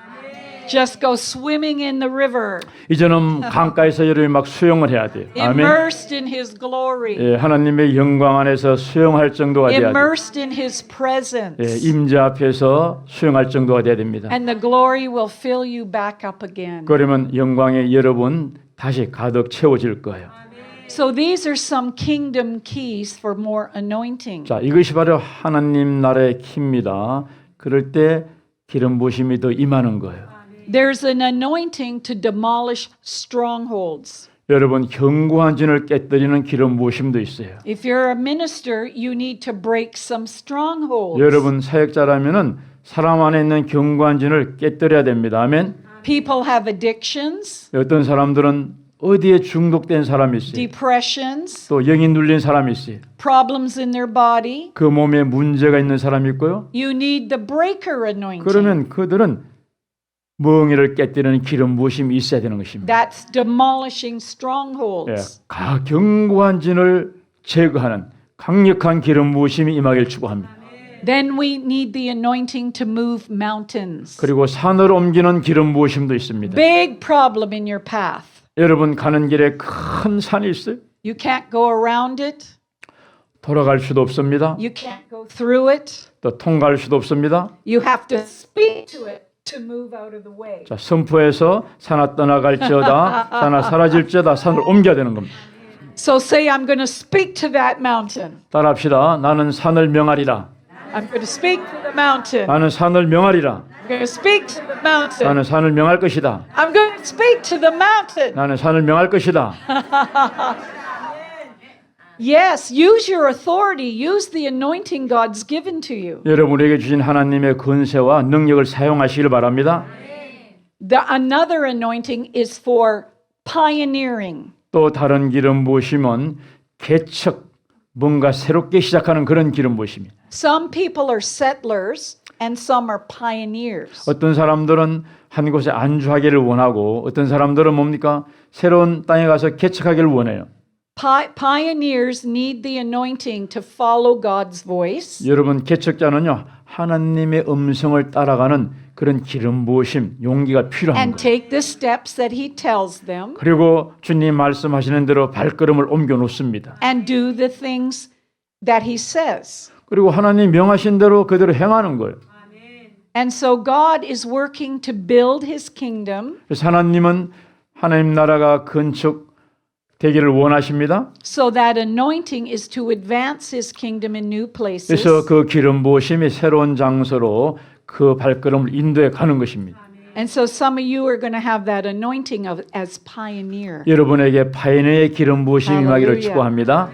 Just go swimming in the river, 이제는 강가에서 여러분이 막 수영을 해야 돼요. 아멘. immersed in His glory, 예, 하나님의 영광 안에서 수영할 정도가 돼야 돼요. immersed in His 예, presence. 임재 앞에서 수영할 정도가 돼야 됩니다. And the glory will fill you back up again. 그러면 영광의 여러분 다시 가득 채워질 거예요. So these are some kingdom keys for more anointing. 자, 이것이 바로 하나님 나라의 키입니다. 그럴 때 기름 부으심이 더 임하는 거예요. There's an anointing to demolish strongholds. 여러분 견고한 진을 깨뜨리는 기름 부으심도 있어요. If you're a minister, you need to break some strongholds. 여러분 사역자라면은 사람 안에 있는 견고한 진을 깨뜨려야 됩니다. 아멘. People have addictions, 어떤 사람들은 어디에 중독된 사람이 있어요. depressions, 또 영이 눌린 사람이 있어요. problems in their body. 그 몸에 문제가 있는 사람이 있고요. You need the breaker anointing. 그러면 그들은 멍에를 깨뜨리는 기름 부으심이 있어야 되는 것입니다. That's demolishing 예, strongholds. 견고한 진을 제거하는 강력한 기름 부으심이 임하길 축복합니다. Then we need the anointing to move mountains. 그리고 산을 옮기는 기름 부으심도 있습니다. Big problem in your path. 여러분 가는 길에 큰 산이 있어요. You can't go around it. 돌아갈 수도 없습니다. You can't go through it. 또 통과할 수도 없습니다. You have to speak to it to move out of the way. 자, 선포해서 산아 떠나갈지어다, 산아 사라질지어다, 산을 옮겨야 되는 겁니다. So say, I'm going to speak to that mountain. 따라합시다. 나는 산을 명하리라. I'm going to speak to the mountain. 나는 산을 명하리라. I'm going to speak to the mountain. 나는 산을 명할 것이다. I'm going to speak to the mountain. 나는 산을 명할 것이다. Yes, use your authority. Use the anointing God's given to you. 여러분에게 주신 하나님의 권세와 능력을 사용하시길 바랍니다. Another anointing is for pioneering. 또 다른 기름 부으심은 개척, 뭔가 새롭게 시작하는 그런 기름 부으심입니다. Some people are settlers and some are pioneers. 어떤 사람들은 한 곳에 안주하기를 원하고 어떤 사람들은 뭡니까? 새로운 땅에 가서 개척하기를 원해요. Pioneers need the anointing to follow God's voice. 여러분 개척자는요 하나님의 음성을 따라가는 그런 기름 부으심, 용기가 필요한 And 거예요. take the steps that He tells them 그리고 주님 말씀하시는 대로 발걸음을 옮겨 놓습니다. and do the things that He says. 그리고 하나님 명하신 대로 그대로 행하는 거예요. And so God is working to build His kingdom. 그래서 하나님은 하나님 나라가 건축 되기를 원하십니다. So that anointing is to advance his kingdom in new places. 그래서 그 기름 부으심이 새로운 장소로 그 발걸음을 인도해 가는 것입니다. And so some of you are going to have that anointing of as pioneer. 여러분에게 파이너의 기름 부으심이 임하기를 Hallelujah. 축복합니다.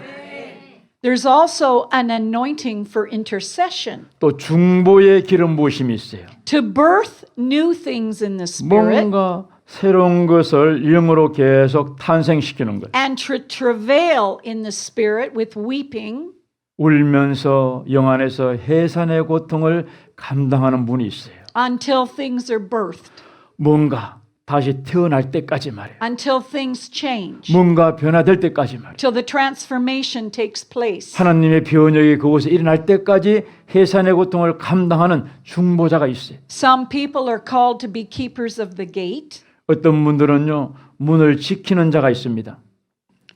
There's also an anointing for intercession. 또 중보의 기름 부으심이 있어요. To birth new things in the spirit 뭔가 새로운 것을 영으로 계속 탄생시키는 것. and to travail in the spirit with weeping 울면서 영 안에서 해산의 고통을 감당하는 분이 있어요. until things are birthed, 뭔가 다시 태어날 때까지 말이에요. until things change, 뭔가 변화될 때까지 말이에요. till the transformation takes place. 하나님의 변혁이 그곳에 일어날 때까지 해산의 고통을 감당하는 중보자가 있어요. Some people are called to be keepers of the gate. 어떤 분들은요, 문을 지키는 자가 있습니다.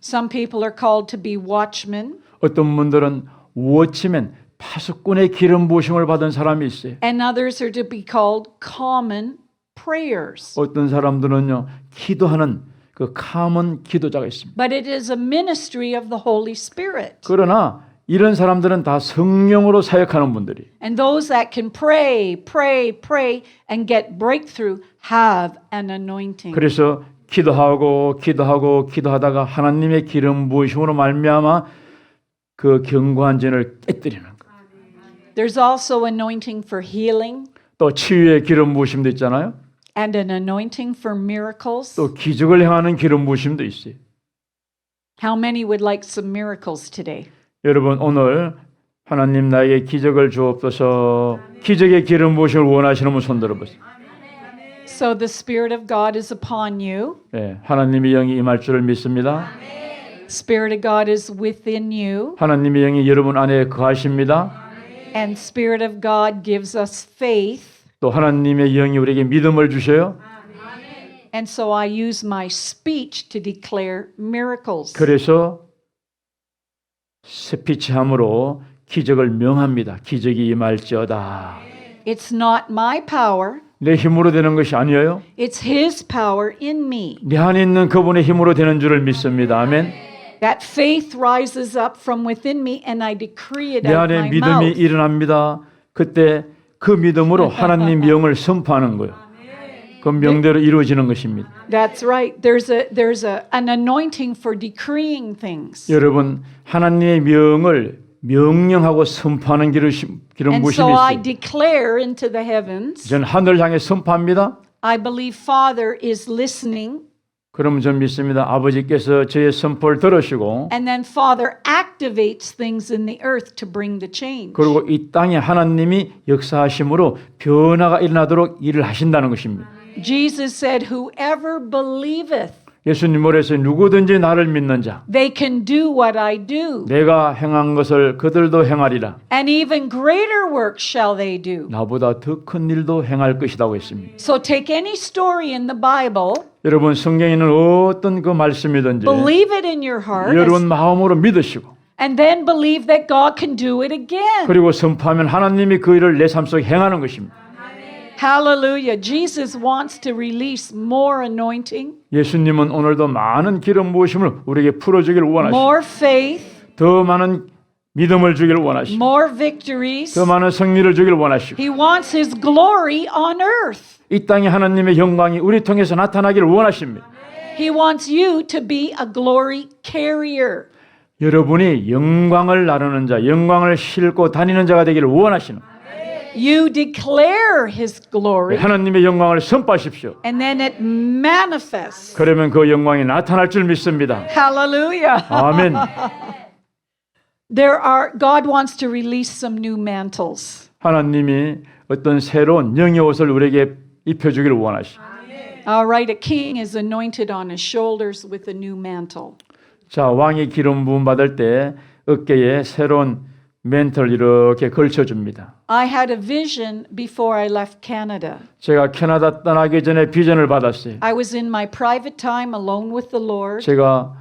Some people are called to be watchmen. 어떤 분들은 워치맨, 파수꾼의 기름 부으심을 받은 사람이 있어요. And others are to be called common prayers. 어떤 사람들은요, 기도하는 그 카먼 기도자가 있습니다. But it is a ministry of the Holy Spirit. 그러나 이런 사람들은 다 성령으로 사역하는 분들이. And those that can pray, pray, pray and get breakthrough have an anointing. 그래서 기도하다가 하나님의 기름 부으심으로 말미암아 그 견고한 진을 깨뜨리는 것. There's also anointing for healing 또 치유의 기름 부으심도 있잖아요. and an anointing for miracles. 또 기적을 행하는 기름 부으심도 있어요. How many would like some miracles today? 여러분 오늘 하나님 나에게 기적을 주옵소서. 기적의 기름 부으심을 원하시는 분 손 들어보세요. So the Spirit of God is upon you. 네, 하나님의 영이 임할 줄을 믿습니다. Spirit of God is within you. 하나님의 영이 여러분 안에 거하십니다. And Spirit of God gives us faith. 또 하나님의 영이 우리에게 믿음을 주셔요. And so I use my speech to declare miracles. 그래서 스피치함으로 기적을 명합니다. 기적이 임할지어다. It's not my power. 내 힘으로 되는 것이 아니에요. It's His power in me. 내 안에 있는 그분의 힘으로 되는 줄을 믿습니다. 아멘. That faith rises up from within me and I decree it 내 out of 안에 my 믿음이 mouth. 일어납니다. 그때 그 믿음으로 하나님 명을 선포하는 거예요. 그 명대로 이루어지는 것입니다. That's right. There's an anointing for decreeing things. 여러분 하나님의 명을 명령하고 선포하는 기름 And 부심이 so I 있어요. declare into the heavens. 저는 하늘 향해 선포합니다. I believe Father is listening. 그럼 전 믿습니다. 아버지께서 저의 선포를 들으시고 And then Father activates things in the earth to bring the change. 그리고 이 땅에 하나님이 역사하심으로 변화가 일어나도록 일을 하신다는 것입니다. Jesus said, whoever believeth, 예수님 말해서 누구든지 나를 믿는 자 they can do what I do. 내가 행한 것을 그들도 행하리라. And even greater works shall they do. 나보다 더 큰 일도 행할 것이라고 했습니다. So take any story in the Bible, 여러분 성경에 있는 어떤 그 말씀이든지 believe it in your heart, 여러분 마음으로 믿으시고 and then believe that God can do it again. 그리고 선포하면 하나님이 그 일을 내 삶 속에 행하는 것입니다. Hallelujah. Jesus wants to release more anointing, 예수님은 오늘도 많은 기름 부으심을 우리에게 풀어주기를 원하시고 more faith, 더 많은 믿음을 주기를 원하시고 more victories. 더 많은 승리를 주기를 원하시고 He wants His glory on earth. 이 땅에 하나님의 영광이 우리 통해서 나타나기를 원하십니다. He wants you to be a glory carrier. 여러분이 영광을 나누는 자, 영광을 싣고 다니는 자가 되기를 원하시는 You declare His glory, 하나님의 영광을 선포하십시오. and then it manifests. 그러면 그 영광이 나타날 줄 믿습니다. Hallelujah. 아멘. God wants to release some new mantles. 하나님이 어떤 새로운 영의 옷을 우리에게 입혀주기를 원하십니다. All right, a king is anointed on his shoulders with a new mantle. 자, 왕이 기름 부음 받을 때 어깨에 새로운 멘트를 이렇게 걸쳐줍니다. I had a vision before I left Canada. 제가 캐나다 떠나기 전에 비전을 받았어요. I was in my private time alone with the Lord, 제가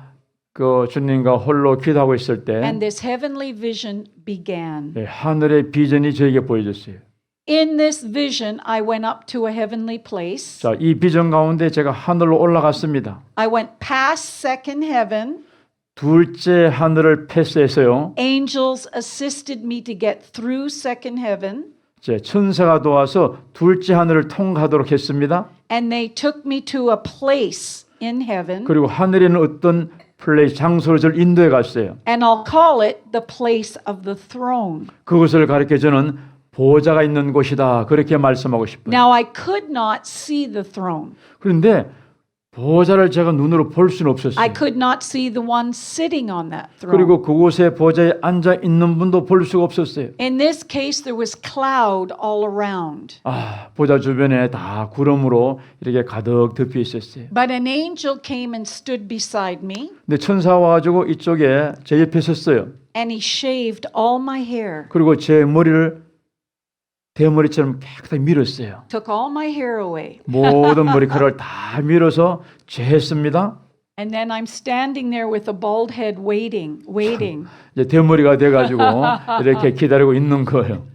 그 주님과 홀로 기도하고 있을 때 and this heavenly vision began. 하늘의 비전이 저에게 보여졌어요. In this vision, I went up to a heavenly place. 자, 이 비전 가운데 제가 하늘로 올라갔습니다. I went past second heaven. 둘째 하늘을 패스해서요. Angels assisted me to get through second heaven. 이제 천사가 도와서 둘째 하늘을 통과하도록 했습니다. And they took me to a place in heaven. 그리고 하늘에 있는 어떤 플레이스 장소를 저를 인도해 갔어요. And I'll call it the place of the throne. 그것을 가리켜 저는 보좌가 있는 곳이다. 그렇게 말씀하고 싶어요. Now I could not see the throne. 그런데 보좌를 제가 눈으로 볼 수는 없었어요. I could not see the one sitting on that throne. 그리고 그곳에 보좌에 앉아 있는 분도 볼 수가 없었어요. In this case, there was cloud all around. 아, 보좌 주변에 다 구름으로 이렇게 가득 덮여 있었어요. But an angel came and stood beside me, 근데 천사가 와가지고 이쪽에 제 옆에 섰어요. and he shaved all my hair, 그리고 제 머리를 대머리처럼 깨끗하게 밀었어요. took all my hair away. 모든 머리카락을 다 밀어서 제했습니다. And then I'm standing there with a bald head waiting. 이제 대머리가 돼가지고 이렇게 기다리고 있는 거예요.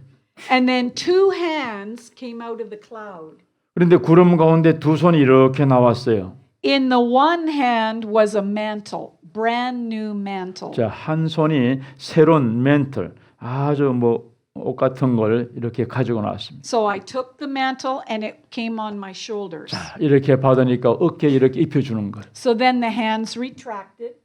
And then two hands came out of the cloud. 그런데 구름 가운데 두 손이 이렇게 나왔어요. In the one hand was a mantle, brand new mantle. 자, 한 손이 새로운 멘틀, 아주 옷 같은 걸 이렇게 가지고 나왔습니다. So I took the mantle and it came on my shoulders. 자, 이렇게 받으니까 어깨에 이렇게 입혀주는 거예요. So then the hands retracted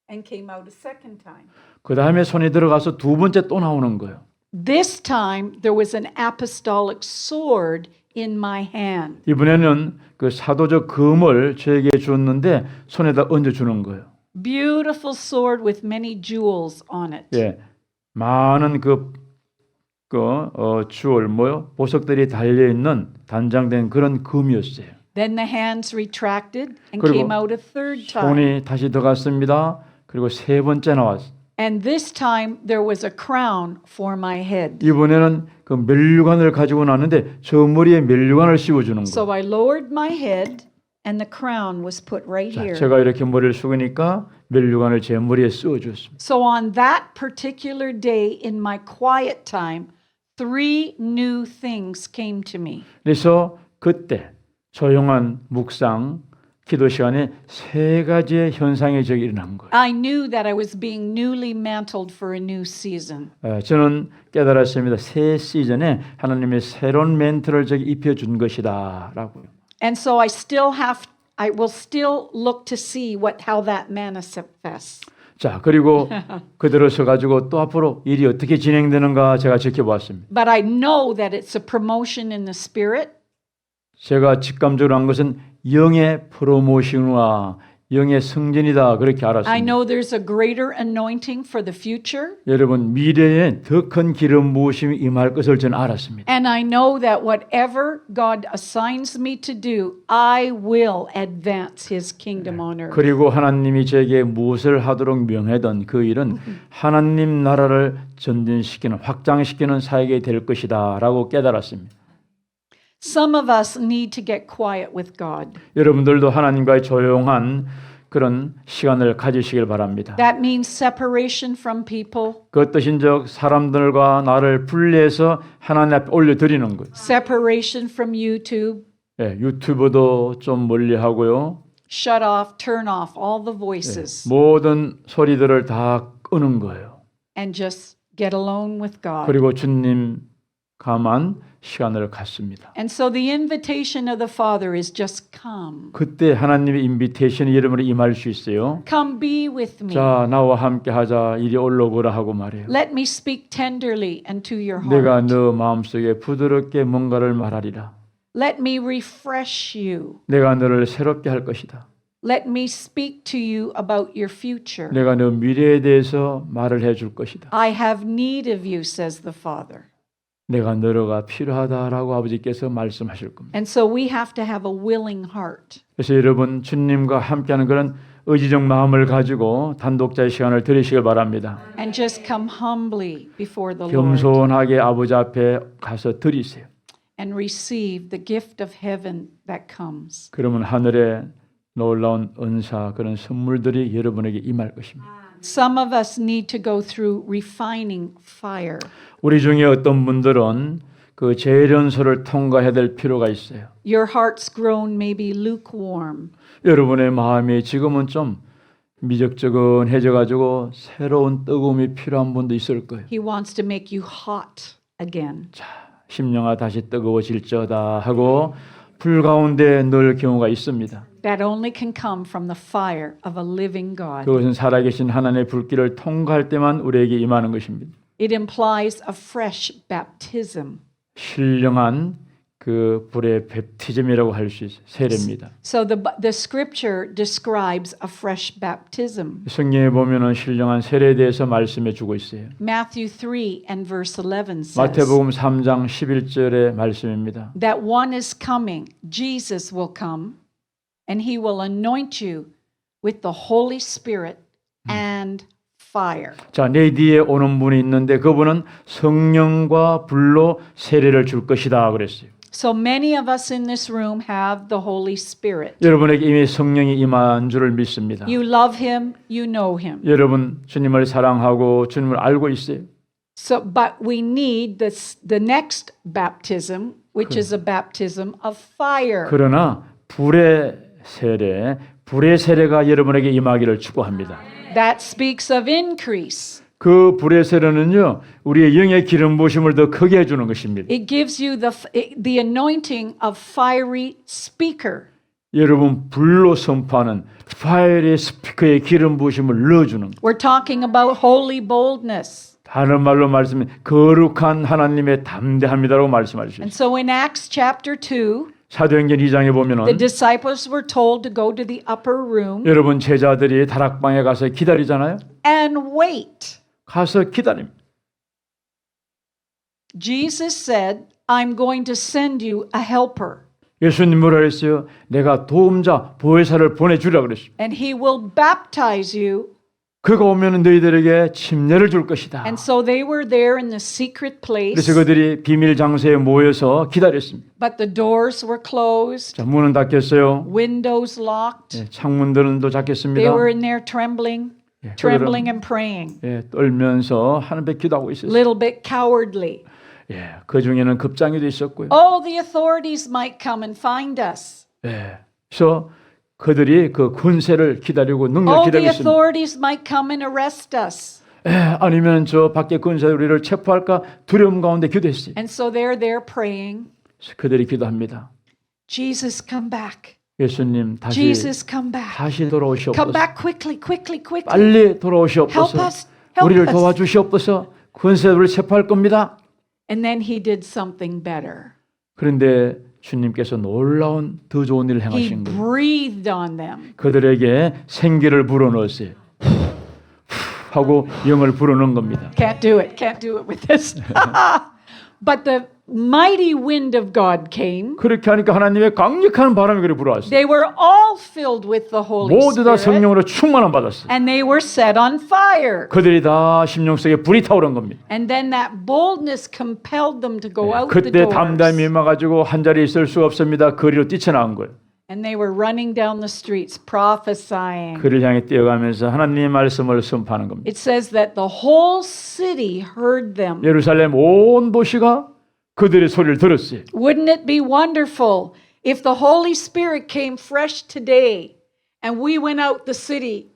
and came out a second time. 그 다음에 손이 들어가서 두 번째 또 나오는 거예요. This time there was an apostolic sword in my hand. 이번에는 그 사도적 금을 저에게 줬는데 손에다 얹어주는 거예요. Beautiful sword with many jewels on it. 예, 많은 주얼 보석들이 달려 있는 단장된 그런 금이었어요. Then the hands retracted and 그리고 came out a third time. 손이 다시 들어갔습니다. 그리고 세 번째 나왔어요. And this time there was a crown for my head. 이번에는 그 면류관을 가지고 나왔는데 저 머리에 면류관을 씌워주는 거예요. So I lowered my head and the crown was put right 자, here. 제가 이렇게 머리를 숙이니까 면류관을 제 머리에 씌워줬습니다. So on that particular day in my quiet time, three new things came to me. 그래서 그때 조용한 묵상, 기도 시간에 세 가지의 현상이 저기 일어난 거예요. I knew that I was being newly mantled for a new season. 저는 깨달았습니다. 새 시즌에 하나님의 새로운 멘트를 저기 입혀준 것이다라고요. And so I will still look to see how that manifests. 자, 그리고 그대로 서가지고 또 앞으로 일이 어떻게 진행되는가 제가 지켜봤습니다. But I know that it's a promotion in the spirit. 제가 직감적으로 한 것은 영의 프로모션과 영의 승진이다 그렇게 I 알았습니다. know there's a greater anointing for the future. 여러분 미래에 더 큰 기름 부으심이 임할 것을 저는 알았습니다. And I know that whatever God assigns me to do, I will advance His kingdom on earth. 그리고 하나님이 제게 무엇을 하도록 명하던 그 일은 하나님 나라를 전진시키는 확장시키는 사역이 될 것이다라고 깨달았습니다. Some of us need to get quiet with God. 여러분들도 하나님과의 조용한 그런 시간을 가지시길 바랍니다. That means separation from people, 그 뜻인즉 사람들과 나를 분리해서 하나님 앞에 올려드리는 거예요. separation from YouTube, 예, 유튜브도 좀 멀리하고요. shut off, turn off all the voices, 모든 소리들을 다 끄는 거예요. and just get alone with God. 그리고 주님과만 시간을 갖습니다. And so the invitation of the Father is just come. 그때 하나님의 인비테이션이 여러분을 임할 수 있어요. Come be with me. 자, 나와 함께 하자. 이리 올라오거라 하고 말해요. Let me speak tenderly and to your 내가 heart. 너 마음속에 부드럽게 뭔가를 말하리라. Let me refresh you. 내가 너를 새롭게 할 것이다. Let me speak to you about your future. 내가 너 미래에 대해서 말을 해줄 것이다. I have need of you, says the Father. 내가 너가 필요하다라고 아버지께서 말씀하실 겁니다. And so we have to have a willing heart. 그래서 여러분 주님과 함께하는 그런 의지적 마음을 가지고 단독자의 시간을 드리시길 바랍니다. And just come humbly before the Lord 겸손하게 아버지 앞에 가서 드리세요. and receive the gift of heaven that comes. 그러면 하늘에 놀라운 은사 그런 선물들이 여러분에게 임할 것입니다. Some of us need to go through refining fire. 우리 중에 어떤 분들은 그 재련소를 통과해야 될 필요가 있어요. Your heart's grown maybe lukewarm. 여러분의 마음이 지금은 좀 미적저근해져 가지고 새로운 뜨거움이 필요한 분도 있을 거예요. He wants to make you hot again. 자, 심령아 다시 뜨거워질저다 하고 불 가운데 넣을 경우가 있습니다. That only can come from the fire of a living God. 그것은 살아계신 하나님의 불길을 통과할 때만 우리에게 임하는 것입니다. It implies a fresh baptism. 신령한 그 불의 베프티즘이라고 할 수 있어요. 세례입니다. So the scripture describes a fresh baptism. 성경에 보면은 신령한 세례에 대해서 말씀해 주고 있어요. Matthew 3 and verse 11 says 마태복음 3장 11절의 말씀입니다. that one is coming, Jesus will come, and he will anoint you with the Holy Spirit and fire. 자, 내 뒤에 오는 분이 있는데 그분은 성령과 불로 세례를 줄 것이다 그랬어요. So many of us in this room have the Holy Spirit. 여러분에게 이미 성령이 임한 줄을 믿습니다. You love him, you know him. 여러분 주님을 사랑하고 주님을 알고 있어요. So, but we need the next baptism, which is a baptism of fire. 그러나 불의 세례가 여러분에게 임하기를 축복합니다. That speaks of increase. 그 불의 세례는요, 우리의 영의 기름 부으심을 더 크게 해주는 것입니다. It gives you the anointing of fiery speaker. 여러분 불로 선포하는 파이어의 스피커의 기름 부으심을 넣어주는 것. We're talking about holy boldness. 다른 말로 말씀해 거룩한 하나님의 담대함이라고 말씀하셨어요. And so in Acts chapter 2, 사도행전 2장에 보면은 the disciples were told to go to the upper room 여러분 제자들이 다락방에 가서 기다리잖아요. and wait. 가서 기다립니다. Jesus said, I'm going to send you a helper. 예수님 뭐라 했어요? 내가 도움자 보혜사를 보내주라 그랬어요. And he will baptize you. 그가 오면 너희들에게 침례를 줄 것이다. And so they were there in the secret place. 그래서 그들이 비밀 장소에 모여서 기다렸습니다. But the doors were closed, 자, 문은 닫혔어요. windows locked. 예, 창문들은 또 닫혔습니다. They were in there trembling, 예, trembling 그들은, and praying, 예, 떨면서 하나님께 기도하고 있었어요. little bit cowardly. 예, 그 중에는 급장이도 있었고요. Oh, the authorities might come and find us. 예, 그래서 그들이 그 군세를 기다리고 능력 Oh, the 기다리고 있습니다. authorities might come and arrest us. 예, 아니면 저 밖에 군사들이 우리를 체포할까 두려움 가운데 기도했어요. And so they're there praying, 그들이 기도합니다. Jesus, come back. 예수님 다시 Jesus, come back. 다시 Come 돌아오시옵소서. back quickly, quickly, quickly. 빨리 Help 돌아오시옵소서. us, help 우리를 us. 도와주시옵소서. 군사들을 체포할 겁니다. And then he did something better. 그런데 주님께서 놀라운 더 좋은 일을 He 행하신 거예요. breathed on them. 그들에게 생기를 불어넣었어요. 하고 영을 불어넣은 겁니다. Can't do it with this. But the mighty wind of God came. 그렇게 하니까 하나님의 강력한 바람이 그리 불어왔어요. They were all filled with the Holy 모두 다 Spirit. 성령으로 충만함 받았어요. And they were set on fire. 그들이 다 심령 속에 불이 타오른 겁니다. And then that boldness compelled them to go out the 그때 담담히 doors. 임해가지고 한 자리에 있을 수가 없습니다. 거리로 뛰쳐나온 거예요. And they were running down the streets prophesying. 그를 향해 뛰어가면서 하나님의 말씀을 선포하는 겁니다. It says that the whole city heard them. 예루살렘 온 도시가 그들의 소리를 들었어요. Wouldn't it be wonderful if the Holy Spirit came fresh today and we went out the city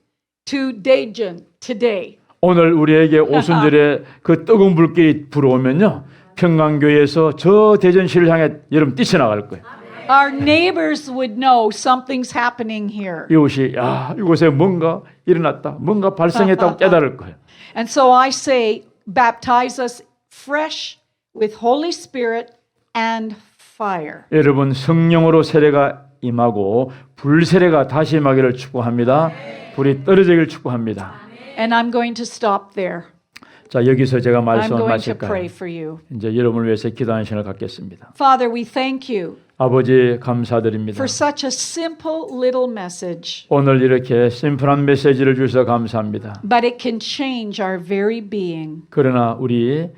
to Daejeon today? 오늘 우리에게 오순절에 그 뜨거운 불길이 불어오면요. 평강교회에서 저 대전시를 향해 여러분 뛰쳐나갈 거예요. Our neighbors would know something's happening here. 이곳이 야 이곳에 뭔가 일어났다. 뭔가 발생했다고 깨달을 거예요. And so I say, baptize us fresh with Holy Spirit and fire. 여러분 성령으로 세례가 임하고 불세례가 다시 임하기를 축복합니다. 불이 떨어지기를 축복합니다. And I'm going to stop there. 자 여기서 제가 I'm 말씀을 going to 마칠까요? pray for you. 이제 여러분을 위해서 기도하는 시간을 갖겠습니다. Father, we thank you 아버지 감사드립니다. for such a simple little message, 오늘 이렇게 심플한 메시지를 주셔서 감사합니다. but it can change our very being. 그러나 우리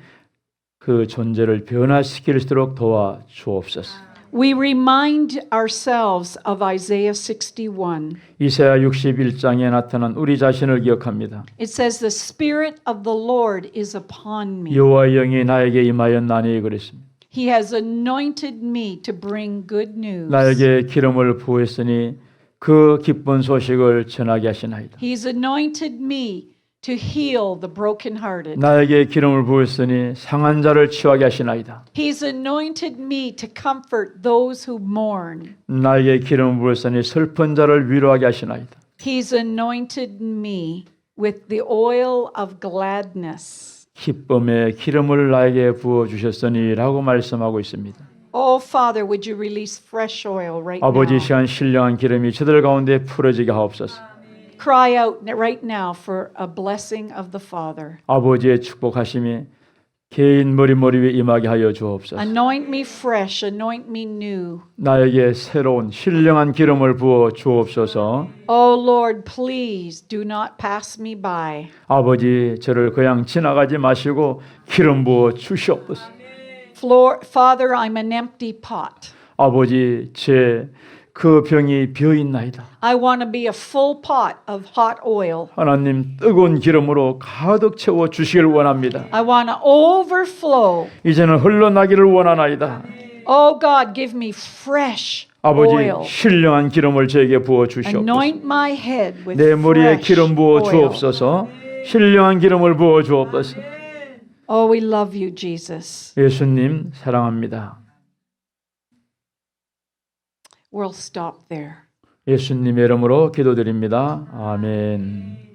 그 존재를 변화시킬 수 있도록 도와주옵소서. We remind ourselves of Isaiah 61. 이사야 61장에 나타난 우리 자신을 기억합니다. It says, The Spirit of the Lord is upon me. 여호와의 영이 나에게 임하였나니 그랬습니다. He has anointed me to bring good news. 나에게 기름을 부었으니 그 기쁜 소식을 전하게 하시나이다. He's anointed me to heal the brokenhearted. 나에게 기름을 부었으니 상한 자를 치유하게 하시나이다. He's anointed me to comfort those who mourn. 나에게 기름을 부었으니 슬픈 자를 위로하게 하시나이다. He's anointed me with the oil of gladness. 기쁨의 기름을 나에게 부어 주셨으니라고 말씀하고 있습니다. Oh, Father, would you release fresh oil right 아버지 now? 시간 신령한 기름이 저들 가운데 풀어지게 하옵소서. Cry out right now for a blessing of the Father. 아버지의 축복하심이 개인 머리 위에 임하게 하여 주옵소서. Anoint me fresh, anoint me new. 나에게 새로운 신령한 기름을 부어 주옵소서. Oh, Lord, please do not pass me by. 아버지 저를 그냥 지나가지 마시고 기름 부어 주시옵소서. Father, I'm an empty pot. 아버지 제 그 병이 비어 있나이다. I want to be a full pot of hot oil. 하나님 뜨거운 기름으로 가득 채워 주시길 원합니다. I want to overflow. 이제는 흘러나기를 원하나이다. Oh God, give me fresh 아버지 oil. 신령한 기름을 저에게 부어 주시옵소서. Anoint my head with 내 머리에 fresh 기름 부어 oil. 주옵소서. 신령한 기름을 부어 주옵소서. Oh, we love you, Jesus. 예수님 사랑합니다. We'll stop there. 예수님의 이름으로 기도드립니다. 아멘.